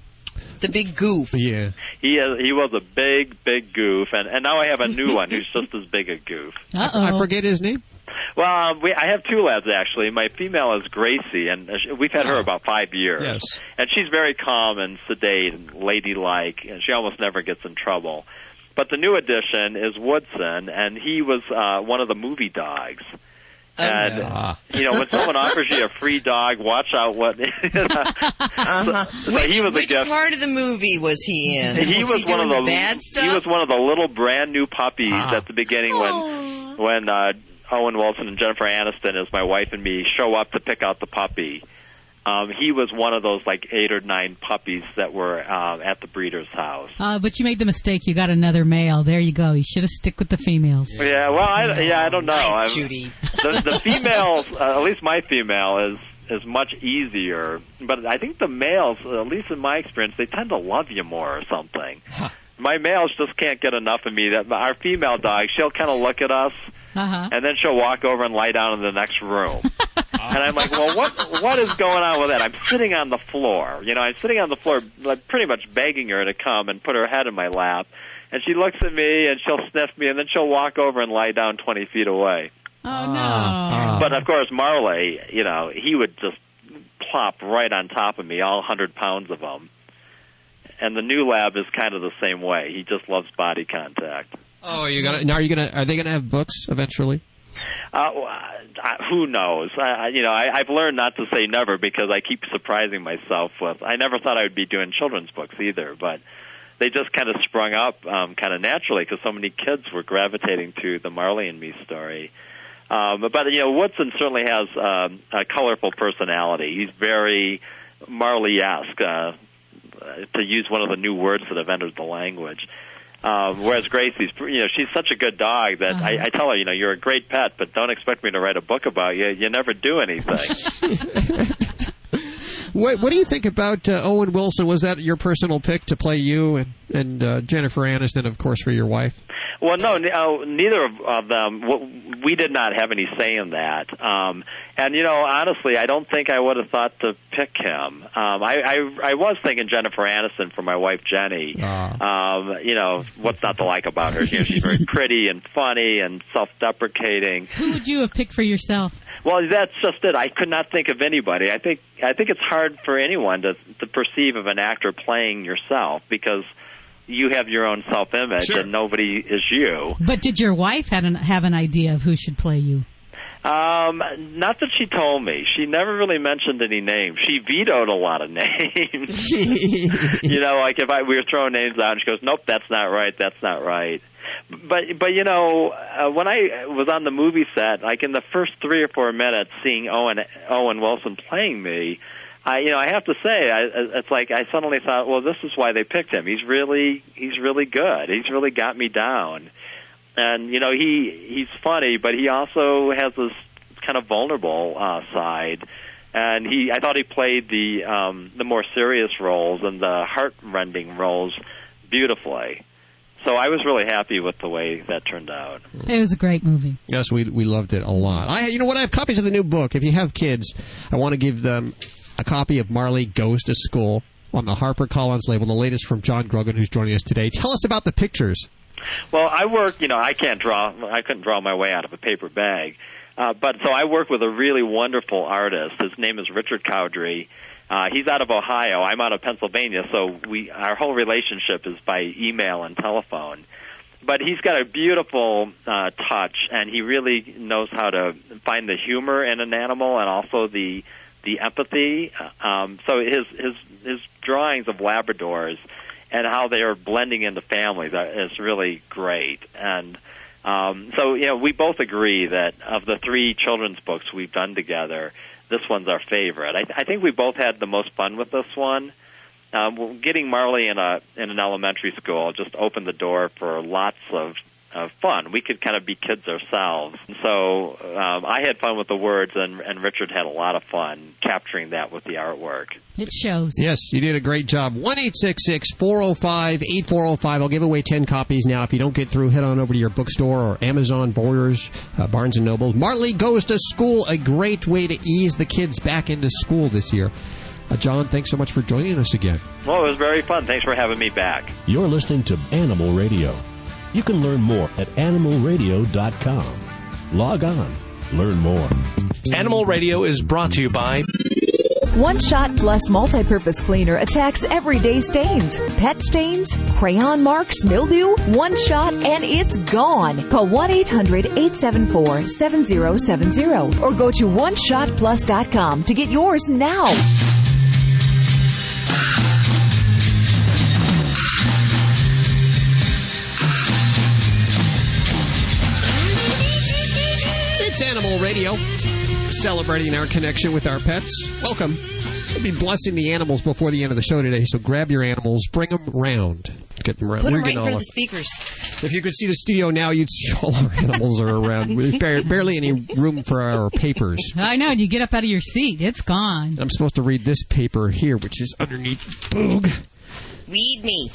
The big goof. Yeah. He was a big goof, and now I have a new one who's just as big a goof. I forget his name. Well, I have two labs, actually. My female is Gracie, and we've had her about 5 years. Yes. And she's very calm and sedate and ladylike, and she almost never gets in trouble. But the new addition is Woodson, and he was one of the movie dogs. And, when someone offers you a free dog, watch out what... So he was which part of the movie was he in? He was doing one of the bad stuff? He was one of the little brand new puppies at the beginning when Owen Wilson and Jennifer Aniston, as my wife and me, show up to pick out the puppy. He was one of those 8 or 9 puppies that were at the breeder's house. But you made the mistake. You got another male. There you go. You should have stick with the females. Yeah, well, I don't know. Nice, Judy. The females, at least my female, is much easier. But I think the males, at least in my experience, they tend to love you more or something. My males just can't get enough of me. That our female dog, she'll kind of look at us, and then she'll walk over and lie down in the next room. And I'm like, well, what is going on with that? I'm sitting on the floor. I'm sitting on the floor, pretty much begging her to come and put her head in my lap. And she looks at me, and she'll sniff me, and then she'll walk over and lie down 20 feet away. Oh, no. But, of course, Marley, he would just plop right on top of me, all 100 pounds of him. And the new lab is kind of the same way. He just loves body contact. Oh, are they gonna have books eventually? Who knows? I've learned not to say never because I keep surprising myself with. I never thought I would be doing children's books either, but they just kind of sprung up kind of naturally because so many kids were gravitating to the Marley and Me story. But Woodson certainly has a colorful personality. He's very Marley-esque, to use one of the new words that have entered the language. Whereas Gracie's, she's such a good dog that I tell her, you're a great pet, but don't expect me to write a book about you. You never do anything. What do you think about Owen Wilson? Was that your personal pick to play you and Jennifer Aniston, of course, for your wife? Well, no, neither of them. We did not have any say in that. And honestly, I don't think I would have thought to pick him. I was thinking Jennifer Aniston for my wife Jenny. What's not to like about her? She's very pretty and funny and self-deprecating. Who would you have picked for yourself? Well, that's just it. I could not think of anybody. I think it's hard for anyone to perceive of an actor playing yourself because you have your own self-image and nobody is you. But did your wife have an idea of who should play you? Not that she told me. She never really mentioned any names. She vetoed a lot of names. Like if we were throwing names out, and she goes, "Nope, that's not right. That's not right." But when I was on the movie set, like in the first 3 or 4 minutes, seeing Owen Wilson playing me, I have to say, it's like I suddenly thought, well, this is why they picked him. He's really good. He's really got me down. And he's funny, but he also has this kind of vulnerable side. And I thought he played the more serious roles and the heart-rending roles beautifully. So I was really happy with the way that turned out. It was a great movie. Yes, we loved it a lot. I have copies of the new book. If you have kids, I want to give them a copy of Marley Goes to School on the HarperCollins label, the latest from John Grogan, who's joining us today. Tell us about the pictures. Well, I work, I can't draw. I couldn't draw my way out of a paper bag. But so I work with a really wonderful artist. His name is Richard Cowdery. He's out of Ohio. I'm out of Pennsylvania, so our whole relationship is by email and telephone. But he's got a beautiful touch, and he really knows how to find the humor in an animal and also the empathy. So his drawings of Labradors and how they are blending into families is really great. And so we both agree that of the 3 children's books we've done together, this one's our favorite. I think we both had the most fun with this one. Getting Marley in an elementary school just opened the door for lots of fun. We could kind of be kids ourselves. And so I had fun with the words, and Richard had a lot of fun capturing that with the artwork. It shows. Yes, you did a great job. 1-866-405-8405. I'll give away 10 copies now. If you don't get through, head on over to your bookstore or Amazon, Borders, Barnes & Noble. Marley Goes to School, a great way to ease the kids back into school this year. John, thanks so much for joining us again. Well, it was very fun. Thanks for having me back. You're listening to Animal Radio. You can learn more at animalradio.com. Log on. Learn more. Animal Radio is brought to you by... One Shot Plus Multi-Purpose Cleaner attacks everyday stains, pet stains, crayon marks, mildew. One shot and it's gone. Call 1-800-874-7070 or go to oneshotplus.com to get yours now. It's Animal Radio, celebrating our connection with our pets. Welcome. We'll be blessing the animals before the end of the show today, so grab your animals, bring them round. Get them around. Put them right in front of the speakers. If you could see the studio now, you'd see all our animals are around. Barely any room for our papers. I know, and you get up out of your seat. It's gone. I'm supposed to read this paper here, which is underneath Boog. Read me.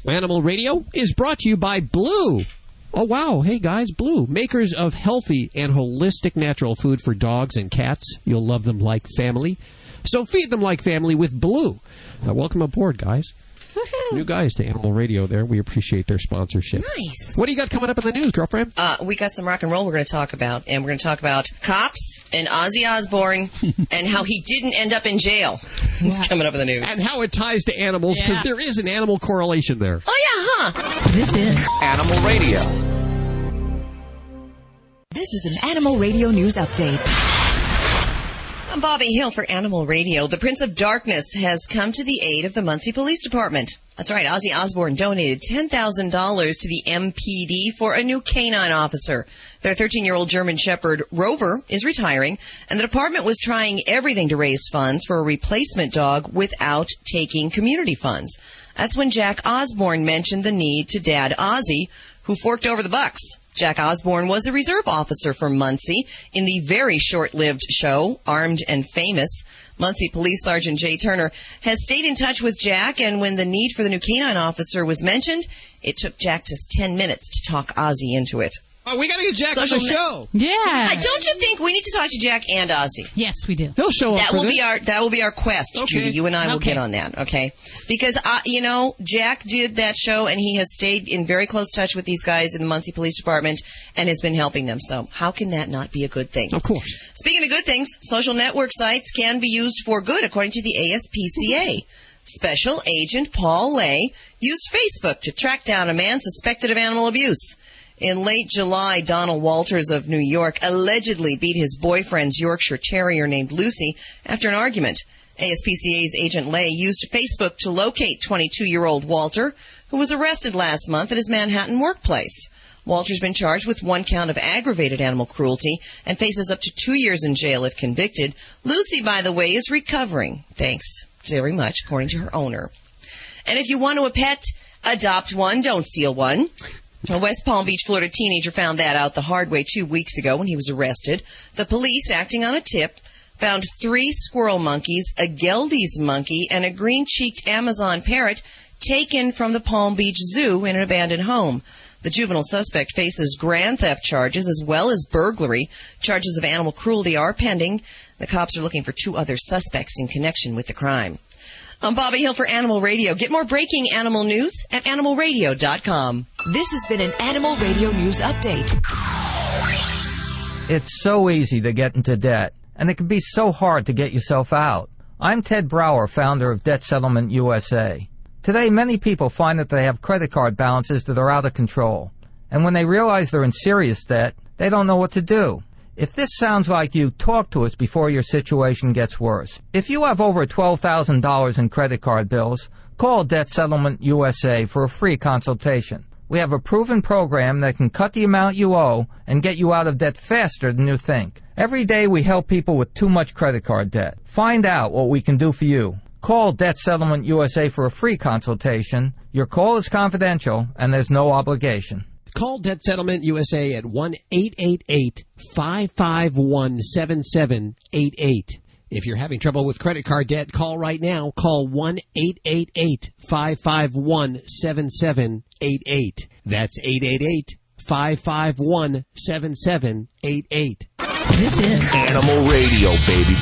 Animal Radio is brought to you by Blue. Oh, wow. Hey, guys, Blue. Makers of healthy and holistic natural food for dogs and cats. You'll love them like family. So feed them like family with Blue. Welcome aboard, guys. Woohoo. New guys to Animal Radio there. We appreciate their sponsorship. Nice. What do you got coming up in the news, girlfriend? We got some rock and roll we're going to talk about. And we're going to talk about cops and Ozzy Osbourne and how he didn't end up in jail. It's coming up in the news. And how it ties to animals, because there is an animal correlation there. Oh, yeah, huh? This is Animal Radio. This is an Animal Radio News Update. I'm Bobby Hill for Animal Radio. The Prince of Darkness has come to the aid of the Muncie Police Department. That's right, Ozzy Osbourne donated $10,000 to the MPD for a new canine officer. Their 13-year-old German Shepherd, Rover, is retiring, and the department was trying everything to raise funds for a replacement dog without taking community funds. That's when Jack Osbourne mentioned the need to Dad Ozzy, who forked over the bucks. Jack Osbourne was a reserve officer for Muncie in the very short-lived show, Armed and Famous. Muncie Police Sergeant Jay Turner has stayed in touch with Jack, and when the need for the new canine officer was mentioned, it took Jack just 10 minutes to talk Ozzy into it. Oh, we got to get Jack on the show. Yeah. Don't you think we need to talk to Jack and Ozzy? Yes, we do. He'll show up. That will be our quest, Okay. Judy. You and I will get on that, okay? Because Jack did that show, and he has stayed in very close touch with these guys in the Muncie Police Department and has been helping them. So how can that not be a good thing? Of course. Speaking of good things, social network sites can be used for good, according to the ASPCA. Special Agent Paul Lay used Facebook to track down a man suspected of animal abuse. In late July, Donald Walters of New York allegedly beat his boyfriend's Yorkshire Terrier named Lucy after an argument. ASPCA's Agent Lay used Facebook to locate 22-year-old Walter, who was arrested last month at his Manhattan workplace. Walter's been charged with 1 count of aggravated animal cruelty and faces up to 2 years in jail if convicted. Lucy, by the way, is recovering. Thanks very much, according to her owner. And if you want a pet, adopt one, don't steal one. A West Palm Beach, Florida teenager found that out the hard way 2 weeks ago when he was arrested. The police, acting on a tip, found 3 squirrel monkeys, a Geldes monkey, and a green-cheeked Amazon parrot taken from the Palm Beach Zoo in an abandoned home. The juvenile suspect faces grand theft charges as well as burglary. Charges of animal cruelty are pending. The cops are looking for 2 other suspects in connection with the crime. I'm Bobby Hill for Animal Radio. Get more breaking animal news at animalradio.com. This has been an Animal Radio News Update. It's so easy to get into debt, and it can be so hard to get yourself out. I'm Ted Brower, founder of Debt Settlement USA. Today, many people find that they have credit card balances that are out of control, and when they realize they're in serious debt, they don't know what to do. If this sounds like you, talk to us before your situation gets worse. If you have over $12,000 in credit card bills, call Debt Settlement USA for a free consultation. We have a proven program that can cut the amount you owe and get you out of debt faster than you think. Every day we help people with too much credit card debt. Find out what we can do for you. Call Debt Settlement USA for a free consultation. Your call is confidential and there's no obligation. Call Debt Settlement USA at 1-888-551-7788. If you're having trouble with credit card debt, call right now. Call 1-888-551-7788. That's 888-551-7788. This is Animal Radio, baby.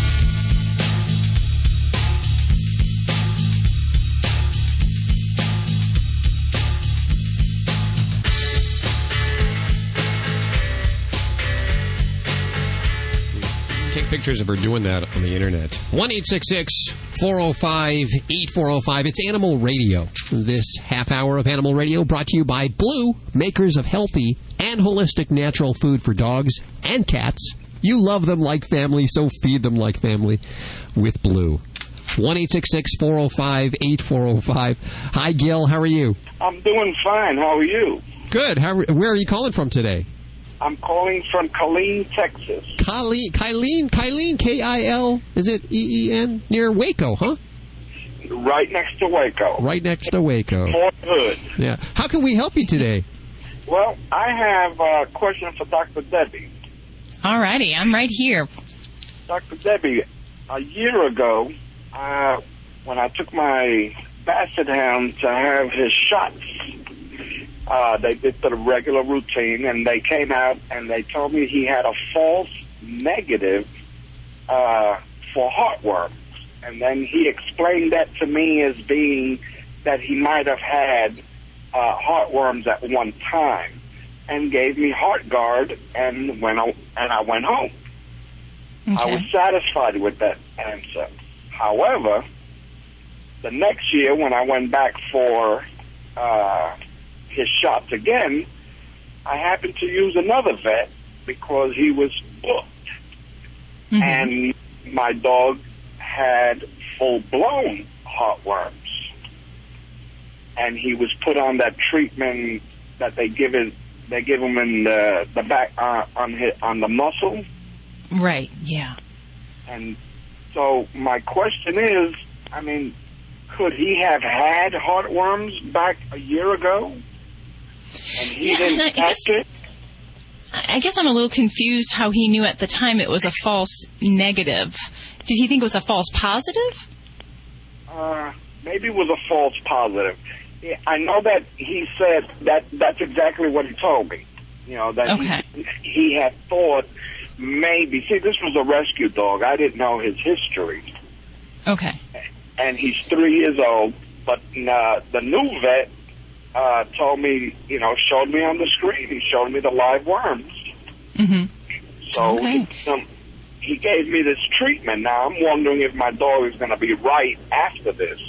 Take pictures of her doing that on the internet. 1-866-405-8405. It's Animal Radio. This half hour of Animal Radio brought to you by Blue, makers of healthy and holistic natural food for dogs and cats. You love them like family, so feed them like family with Blue. 1-866-405-8405. Hi, Gil. How are you? I'm doing fine. How are you? Good. Where are you calling from today? I'm calling from Killeen, Texas. Killeen, K-I-L, is it E-E-N? Near Waco, huh? Right next to Waco. Right next to Waco. Fort Hood. Yeah. How can we help you today? Well, I have a question for Dr. Debbie. All righty, I'm right here. Dr. Debbie, a year ago, when I took my Basset Hound to have his shots, they did the regular routine, and they came out and they told me he had a false negative for heartworms. And then he explained that to me as being that he might have had heartworms at one time, and gave me HeartGuard, and I went home. Okay. I was satisfied with that answer. However, the next year when I went back for his shots again, I happened to use another vet, because he was booked. And my dog had full-blown heartworms. And he was put on that treatment that they give him in the back on the muscle. Right, yeah. And so my question is, I mean, could he have had heartworms back a year ago? And he didn't catch it? I guess I'm a little confused how he knew at the time it was a false negative. Did he think it was a false positive? Maybe it was a false positive. I know that he said that's exactly what he told me. You know, that he had thought maybe. See, this was a rescue dog. I didn't know his history. Okay. And he's 3 years old, but the new vet told me, you know, showed me on the screen. He showed me the live worms. So he gave me this treatment. Now I'm wondering if my dog is going to be right after this.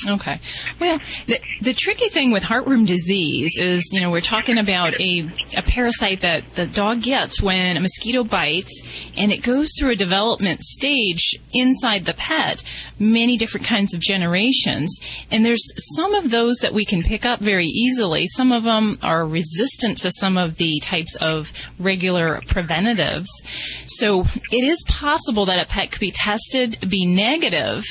Okay. Well, the tricky thing with heartworm disease is, you know, we're talking about a parasite that the dog gets when a mosquito bites, and it goes through a development stage inside the pet, many different kinds of generations. And there's some of those that we can pick up very easily. Some of them are resistant to some of the types of regular preventatives. So it is possible that a pet could be tested, be negative,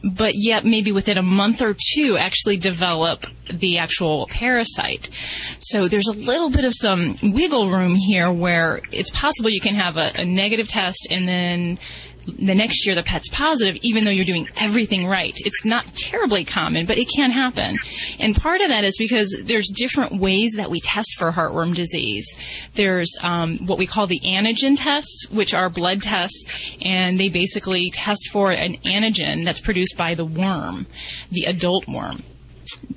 but yet maybe within a month or two actually develop the actual parasite. So there's a little bit of some wiggle room here where it's possible you can have a negative test and then the next year the pet's positive, even though you're doing everything right. It's not terribly common, but it can happen. And part of that is because there's different ways that we test for heartworm disease. There's what we call the antigen tests, which are blood tests, and they basically test for an antigen that's produced by the worm, the adult worm.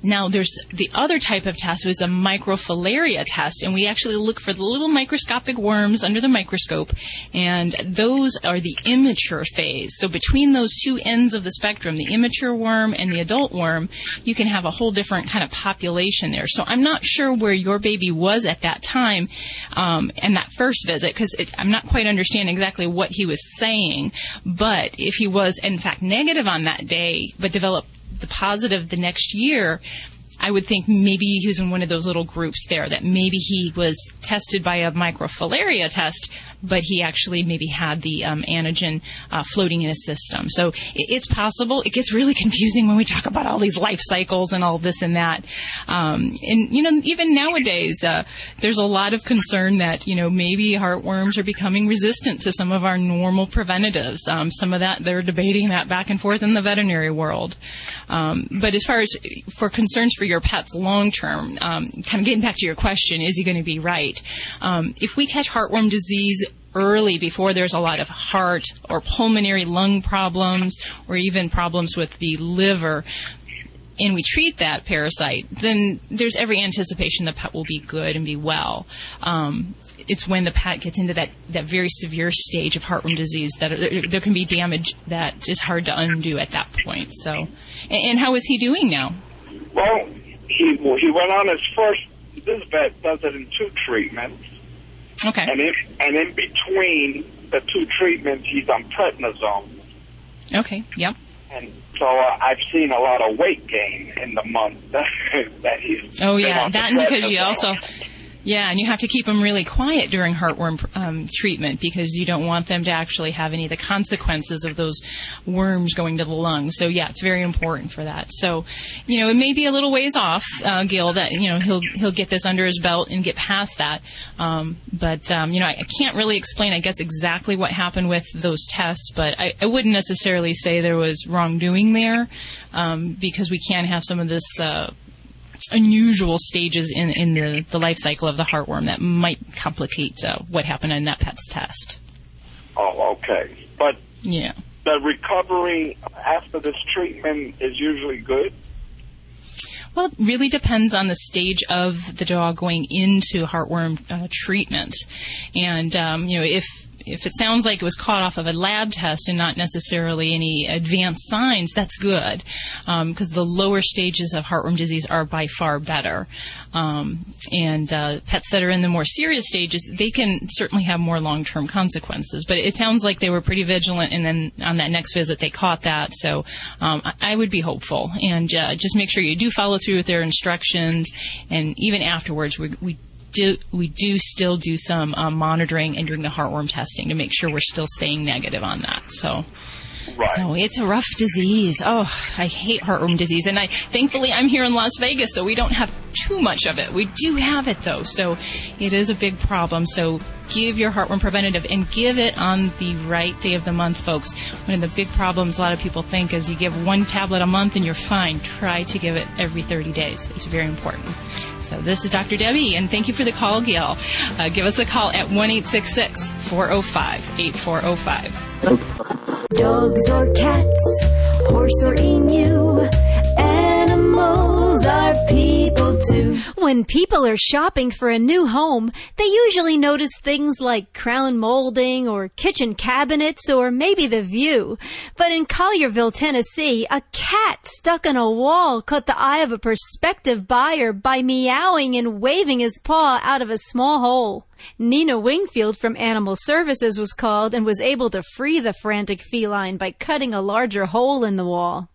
Now, there's the other type of test, which is a microfilaria test, and we actually look for the little microscopic worms under the microscope, and those are the immature phase. So between those two ends of the spectrum, the immature worm and the adult worm, you can have a whole different kind of population there. So I'm not sure where your baby was at that time and that first visit, because I'm not quite understanding exactly what he was saying, but if he was, in fact, negative on that day, but developed the positive the next year, I would think maybe he was in one of those little groups there, that maybe he was tested by a microfilaria test, but he actually maybe had the antigen floating in his system. So it's possible. It gets really confusing when we talk about all these life cycles and all this and that. And, you know, even nowadays, there's a lot of concern that, you know, maybe heartworms are becoming resistant to some of our normal preventatives. Some of that, they're debating that back and forth in the veterinary world. But as far as for concerns for your pets long term, kind of getting back to your question, is he going to be right? If we catch heartworm disease early, before there's a lot of heart or pulmonary lung problems or even problems with the liver, and we treat that parasite, then there's every anticipation the pet will be good and be well. It's when the pet gets into that very severe stage of heartworm disease that there can be damage that is hard to undo at that point. So, and how is he doing now? Well, he went on his first. This vet does it in 2 treatments. Okay. And in between the 2 treatments, he's on prednisone. Okay. Yep. And so I've seen a lot of weight gain in the month that he's. Oh yeah, on that, and because you also. Yeah, and you have to keep them really quiet during heartworm treatment, because you don't want them to actually have any of the consequences of those worms going to the lungs. So yeah, it's very important for that. So, you know, it may be a little ways off, Gil, that, you know, he'll get this under his belt and get past that. But you know, I can't really explain, I guess, exactly what happened with those tests, but I wouldn't necessarily say there was wrongdoing there, because we can have some of this unusual stages in the life cycle of the heartworm that might complicate what happened in that pet's test. Oh, okay. But yeah, the recovery after this treatment is usually good? Well, it really depends on the stage of the dog going into heartworm treatment. And, you know, if if it sounds like it was caught off of a lab test and not necessarily any advanced signs, that's good, because the lower stages of heartworm disease are by far better. And pets that are in the more serious stages, they can certainly have more long-term consequences. But it sounds like they were pretty vigilant, and then on that next visit they caught that. So I would be hopeful, and just make sure you do follow through with their instructions, and even afterwards we do still do some monitoring and doing the heartworm testing to make sure we're still staying negative on that. So. Right. So it's a rough disease. Oh, I hate heartworm disease. And thankfully I'm here in Las Vegas, so we don't have too much of it. We do have it, though, so it is a big problem. So give your heartworm preventative, and give it on the right day of the month, folks. One of the big problems a lot of people think is you give one tablet a month and you're fine. Try to give it every 30 days. It's very important. So this is Dr. Debbie, and thank you for the call, Gail. Give us a call at 1-866-405-8405. Dogs or cats, horse or emu, animals are people too. When people are shopping for a new home, they usually notice things like crown molding or kitchen cabinets or maybe the view. But in Collierville, Tennessee, a cat stuck on a wall caught the eye of a prospective buyer by meowing and waving his paw out of a small hole. Nina Wingfield from Animal Services was called and was able to free the frantic feline by cutting a larger hole in the wall.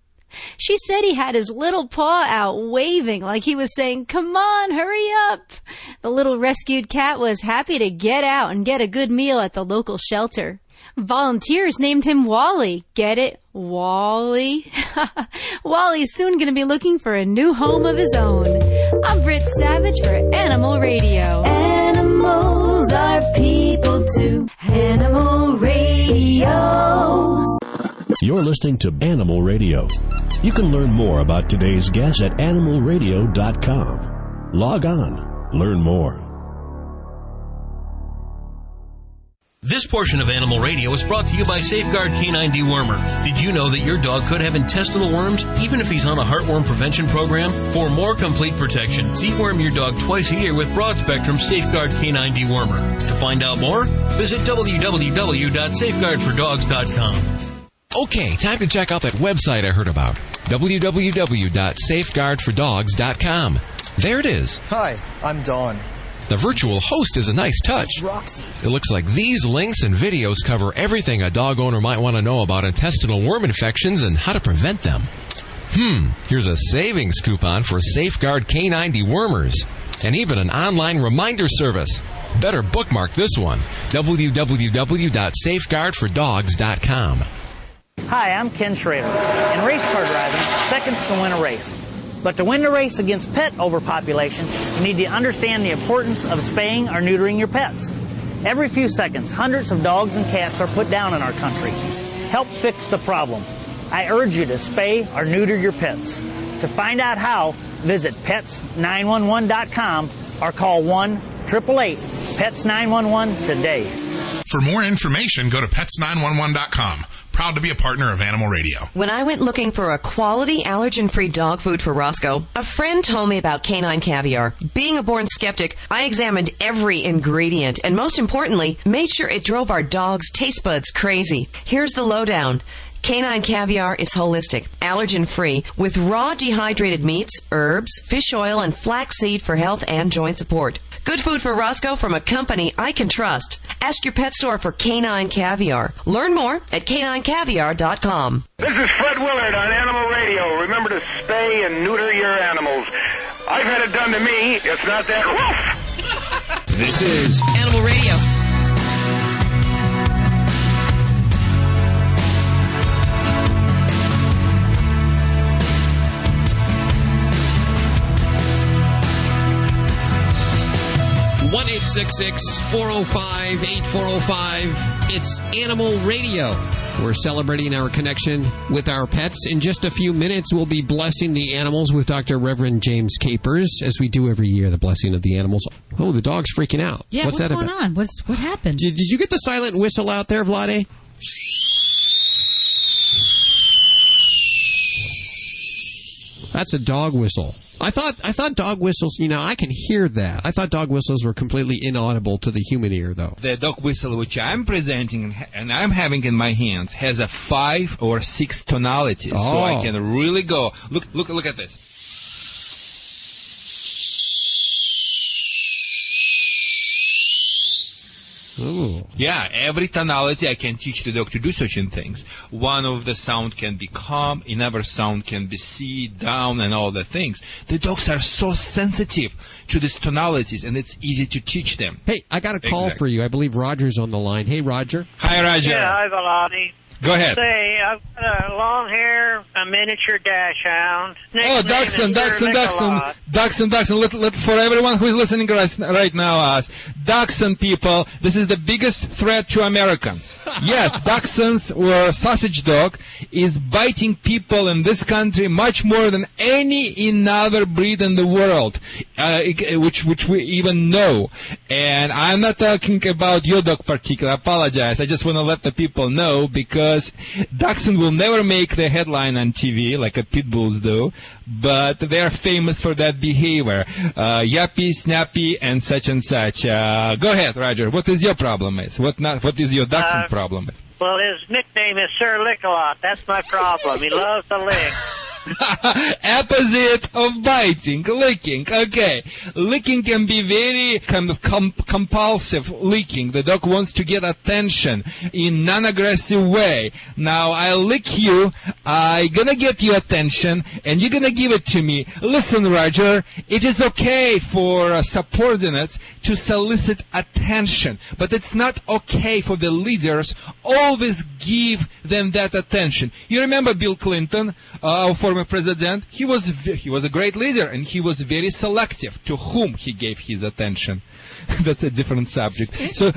She said he had his little paw out waving like he was saying, "Come on, hurry up." The little rescued cat was happy to get out and get a good meal at the local shelter. Volunteers named him Wally. Get it? Wally? Wally's soon going to be looking for a new home of his own. I'm Britt Savage for Animal Radio. Animals are people too. Animal Radio. You're listening to Animal Radio. You can learn more about today's guest at animalradio.com. Log on. Learn more. This portion of Animal Radio is brought to you by Safeguard Canine Dewormer. Did you know that your dog could have intestinal worms even if he's on a heartworm prevention program? For more complete protection, deworm your dog twice a year with broad-spectrum Safeguard Canine Dewormer. To find out more, visit www.safeguardfordogs.com. Okay, time to check out that website I heard about. www.safeguardfordogs.com. There it is. Hi, I'm Dawn. The virtual host is a nice touch. Roxy. It looks like these links and videos cover everything a dog owner might want to know about intestinal worm infections and how to prevent them. Here's a savings coupon for Safeguard Canine Dewormers, and even an online reminder service. Better bookmark this one. www.safeguardfordogs.com. Hi, I'm Ken Schrader. In race car driving, seconds can win a race. But to win the race against pet overpopulation, you need to understand the importance of spaying or neutering your pets. Every few seconds, hundreds of dogs and cats are put down in our country. Help fix the problem. I urge you to spay or neuter your pets. To find out how, visit pets911.com or call 1-888-PETS911 today. For more information, go to pets911.com. Proud to be a partner of Animal Radio. When I went looking for a quality allergen-free dog food for Roscoe, a friend told me about canine caviar. Being a born skeptic, I examined every ingredient and, most importantly, made sure it drove our dog's taste buds crazy. Here's the lowdown. Canine caviar is holistic, allergen-free, with raw dehydrated meats, herbs, fish oil, and flaxseed for health and joint support. Good food for Roscoe from a company I can trust. Ask your pet store for canine caviar. Learn more at caninecaviar.com. This is Fred Willard on Animal Radio. Remember to spay and neuter your animals. I've had it done to me. It's not that rough. This is Animal Radio. One 866-405-8405. It's Animal Radio. We're celebrating our connection with our pets. In just a few minutes, we'll be blessing the animals with Dr. Reverend James Capers, as we do every year, the blessing of the animals. Oh, the dog's freaking out. Yeah, what's that going about? on? What happened? Did you get the silent whistle out there, Vlade? That's a dog whistle. I thought dog whistles, I can hear that. I thought dog whistles were completely inaudible to the human ear, though. The dog whistle which I'm presenting and I'm having in my hands has a 5 or 6 tonalities. Oh. So I can really go. Look at this. Ooh. Yeah, every tonality I can teach the dog to do such things. One of the sound can be calm, another sound can be C, down, and all the things. The dogs are so sensitive to these tonalities, and it's easy to teach them. Hey, I got a call for you. I believe Roger's on the line. Hey, Roger. Hi, Roger. Yeah, hi, Velani. Go ahead. Say, I've got a long hair, a miniature dash hound. Dachshund. For everyone who is listening right now, Dachshund people, this is the biggest threat to Americans. Yes, Dachshunds or sausage dog is biting people in this country much more than any another breed in the world, which we even know. And I'm not talking about your dog particular. I apologize. I just want to let the people know because Dachshund will never make the headline on TV like a pit bulls do, but they are famous for that behavior. Yappy, snappy, and such and such. Go ahead, Roger. What is your problem with? What is your Dachshund problem with? Well, his nickname is Sir Lick-a-Lot. That's my problem. He loves to lick. Opposite of biting, licking. Okay, licking can be very kind of compulsive licking. The dog wants to get attention in non-aggressive way. Now I lick you, I gonna get your attention, and you're gonna give it to me. Listen, Roger, it is okay for subordinates to solicit attention, but it's not okay for the leaders always give them that attention. You remember Bill Clinton, our former president? He was a great leader, and he was very selective to whom he gave his attention. That's a different subject. So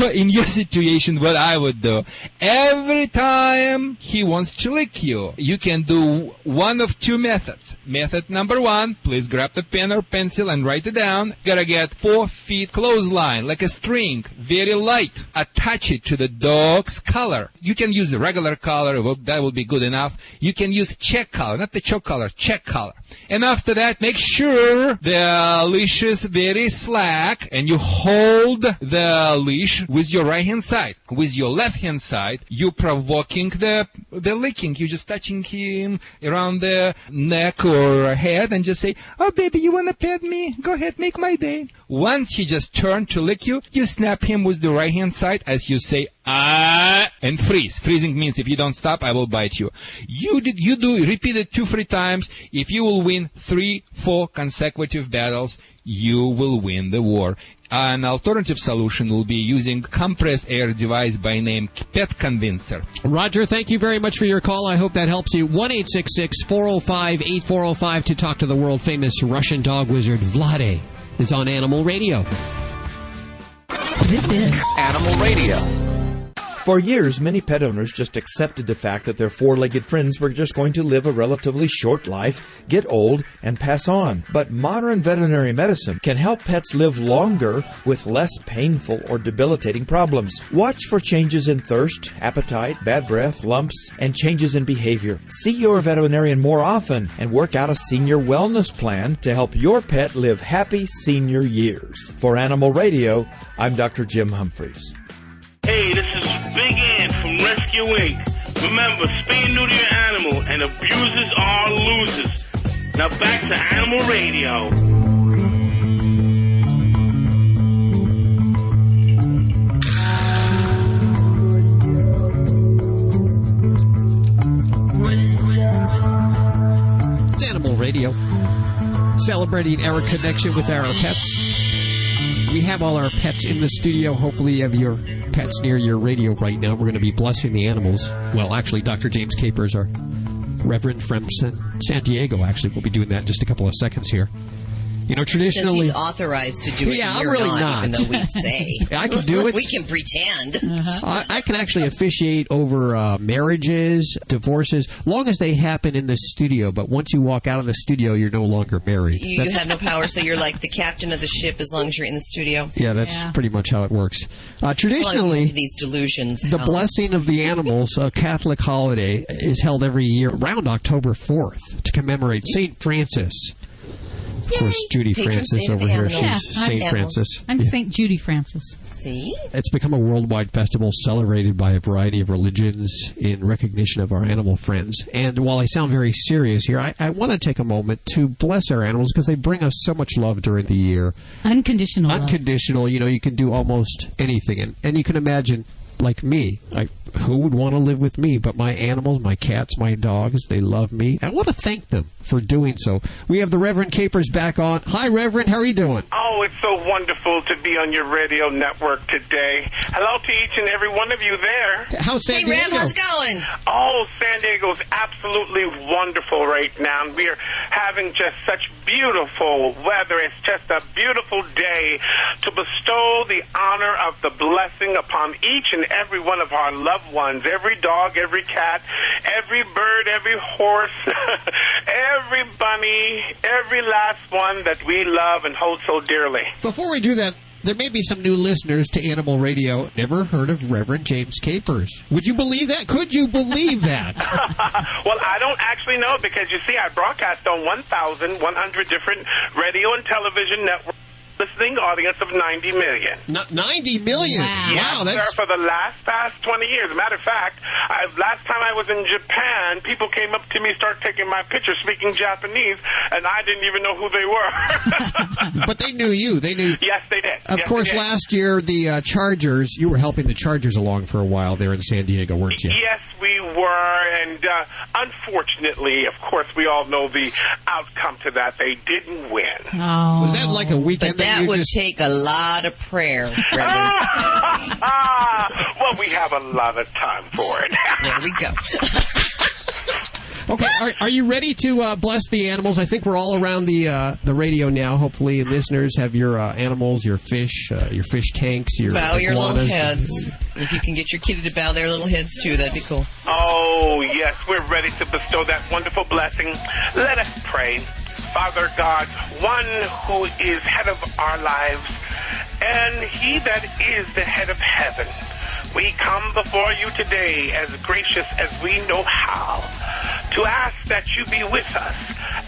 in your situation, what I would do, every time he wants to lick you, you can do one of two methods. Method number 1, please grab the pen or pencil and write it down. Gotta get 4 feet clothesline, like a string, very light. Attach it to the dog's collar. You can use the regular collar, that would be good enough. You can use check collar, not the choke collar, check collar. And after that, make sure the leash is very slack, and you hold the leash with your right hand side. With your left hand side, you're provoking the licking. You're just touching him around the neck or head and just say, "Oh, baby, you want to pet me? Go ahead, make my day." Once he just turned to lick you, you snap him with the right hand side as you say, "Ah," and freeze. Freezing means if you don't stop, I will bite you. Repeat it 2-3 times. If you will win 3-4 consecutive battles, you will win the war. An alternative solution will be using compressed air device by name Pet Convincer. Roger, thank you very much for your call. I hope that helps you. 1-866-405-8405 to talk to the world-famous Russian dog wizard Vlade is on Animal Radio. This is Animal Radio. For years, many pet owners just accepted the fact that their four-legged friends were just going to live a relatively short life, get old, and pass on. But modern veterinary medicine can help pets live longer with less painful or debilitating problems. Watch for changes in thirst, appetite, bad breath, lumps, and changes in behavior. See your veterinarian more often and work out a senior wellness plan to help your pet live happy senior years. For Animal Radio, I'm Dr. Jim Humphries. Hey, this is Big Ant from Rescue Inc. Remember, spay and neuter your animal, and abusers are losers. Now back to Animal Radio. It's Animal Radio, celebrating our connection with our pets. We have all our pets in the studio. Hopefully you have your pets near your radio right now. We're going to be blessing the animals. Well, actually, Dr. James Capers, our Reverend from San Diego, actually, will be doing that in just a couple of seconds here. You know, traditionally... Because he's authorized to do it. Yeah, I'm really not. Even though we say. I can do it. We can pretend. I can actually officiate over marriages, divorces, long as they happen in the studio. But once you walk out of the studio, you're no longer married. You have no power, so you're like the captain of the ship as long as you're in the studio. Yeah, that's pretty much how it works. Traditionally, these delusions. The blessing of the animals, a Catholic holiday, is held every year around October 4th to commemorate St. Francis. Of course, Judy Patron Francis saint of over here. animals. She's St. Francis. I'm St. Judy Francis. See? It's become a worldwide festival celebrated by a variety of religions in recognition of our animal friends. And while I sound very serious here, I want to take a moment to bless our animals because they bring us so much love during the year. Unconditional love. Unconditional. You know, you can do almost anything. And you can imagine, like me, who would want to live with me? But my animals, my cats, my dogs, they love me. I want to thank them for doing so. We have the Reverend Capers back on. Hi, Reverend. How are you doing? Oh, it's so wonderful to be on your radio network today. Hello to each and every one of you there. How's San Diego? Hey, Rev, how's it going? Oh, San Diego's absolutely wonderful right now. We are having just such beautiful weather. It's just a beautiful day to bestow the honor of the blessing upon each and every one of our loved ones, every dog, every cat, every bird, every horse, every bunny, every last one that we love and hold so dearly. Before we do that, there may be some new listeners to Animal Radio. Never heard of Reverend James Capers. Would you believe that? Could you believe that? Well, I don't actually know because, you see, I broadcast on 1,100 different radio and television networks. Listening audience of 90 million. 90 million? Wow. Yes, that's... sir, for the past 20 years. Matter of fact, last time I was in Japan, people came up to me, started taking my pictures, speaking Japanese, and I didn't even know who they were. But they knew you. They knew. Yes, they did. Of course, last year, the Chargers, you were helping the Chargers along for a while there in San Diego, weren't you? Yes, we were, and unfortunately, of course, we all know the outcome to that. They didn't win. Oh. Was that like a weekend? But that would take a lot of prayer, Reverend. Well, we have a lot of time for it. There we go. Okay, are you ready to bless the animals? I think we're all around the radio now. Hopefully, listeners have your animals, your fish tanks, your bow your little iguanas. heads. If you can get your kitty to bow their little heads too, that'd be cool. Oh, yes, we're ready to bestow that wonderful blessing. Let us pray. Father God, one who is head of our lives, and he that is the head of heaven, we come before you today as gracious as we know how, to ask that you be with us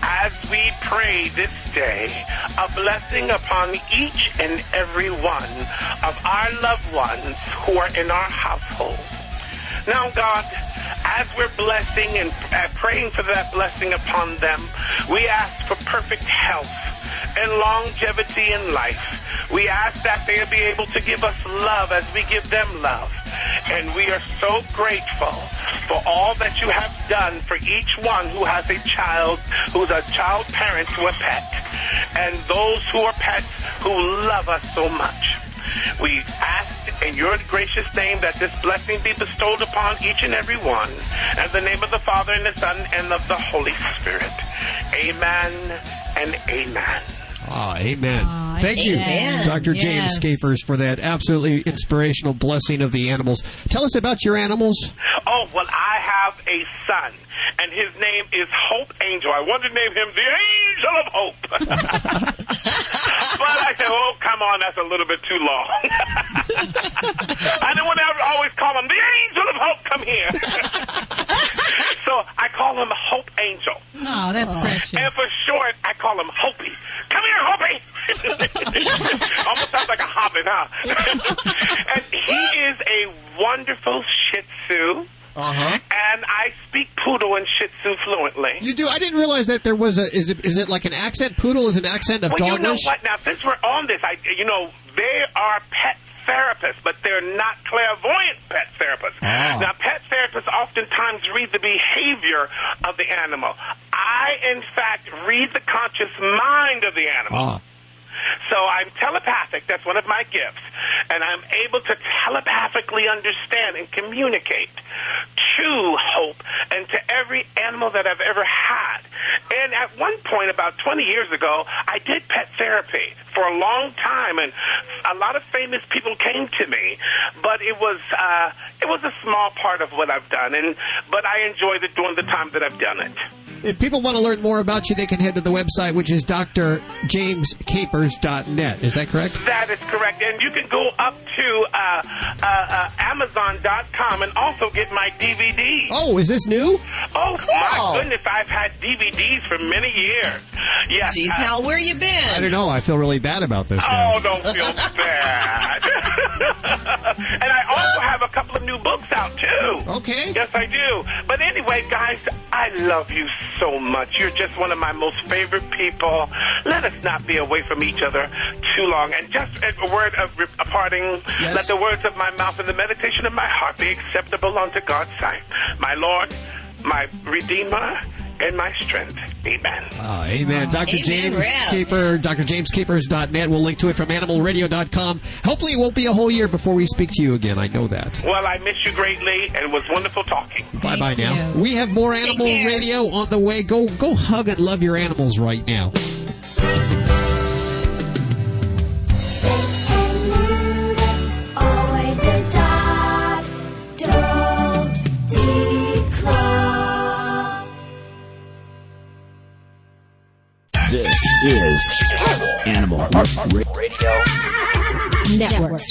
as we pray this day, a blessing upon each and every one of our loved ones who are in our household. Now, God, as we're blessing and praying for that blessing upon them, we ask for perfect health and longevity in life. We ask that they'll be able to give us love as we give them love. And we are so grateful for all that you have done for each one who has a child, who's a child parent to a pet, and those who are pets who love us so much. We ask in your gracious name that this blessing be bestowed upon each and every one. In the name of the Father, and the Son, and of the Holy Spirit. Amen and amen. Amen. Thank you, amen. Dr. James Capers, for that absolutely inspirational blessing of the animals. Tell us about your animals. Oh, well, I have a son, and his name is Hope Angel. I wanted to name him the Angel of Hope. But I said, oh, come on, that's a little bit too long. I didn't want to always call him the Angel of Hope, come here. So I call him Hope Angel. Oh, that's precious. And for short, I call him Hopi. Come here, Hopi! Almost sounds like a hobbit, huh? And he is a wonderful Shih Tzu. And I speak Poodle and Shih Tzu fluently. You do? I didn't realize that there was a... Is it like an accent? Poodle is an accent of Well, Doglish? you know what? Now, since we're on this, they are pet therapists, but they're not clairvoyant pet therapists. Now, pet therapists oftentimes read the behavior of the animal. I, in fact, read the conscious mind of the animal. So I'm telepathic. That's one of my gifts. And I'm able to telepathically understand and communicate to Hope and to every animal that I've ever had. And at one point, about 20 years ago, I did pet therapy for a long time, and a lot of famous people came to me. But it was a small part of what I've done, but I enjoyed it during the time that I've done it. If people want to learn more about you, they can head to the website, which is drjamescapers.net. Is that correct? That is correct. And you can go up to Amazon.com and also get my DVD. Oh, is this new? Oh, my even if I've had DVDs for many years. Yes. Jeez, Hal, where you been? I don't know. I feel really bad about this now. Oh, don't feel bad. And I also have a couple of new books out, too. Okay. Yes, I do. But anyway, guys, I love you so much. You're just one of my most favorite people. Let us not be away from each other too long. And just a word of a parting, yes. Let the words of my mouth and the meditation of my heart be acceptable unto God's sight. My Lord, my Redeemer, and my strength. Amen. Amen. Dr. Amen, James Rev. Caper, drjamescapers.net. We'll link to it from animalradio.com. Hopefully it won't be a whole year before we speak to you again. I know that. Well, I miss you greatly, and it was wonderful talking. Bye-bye now. We have more Animal Radio on the way. Go hug and love your animals right now. Always adopt, don't declaw. This is Animal Radio Network.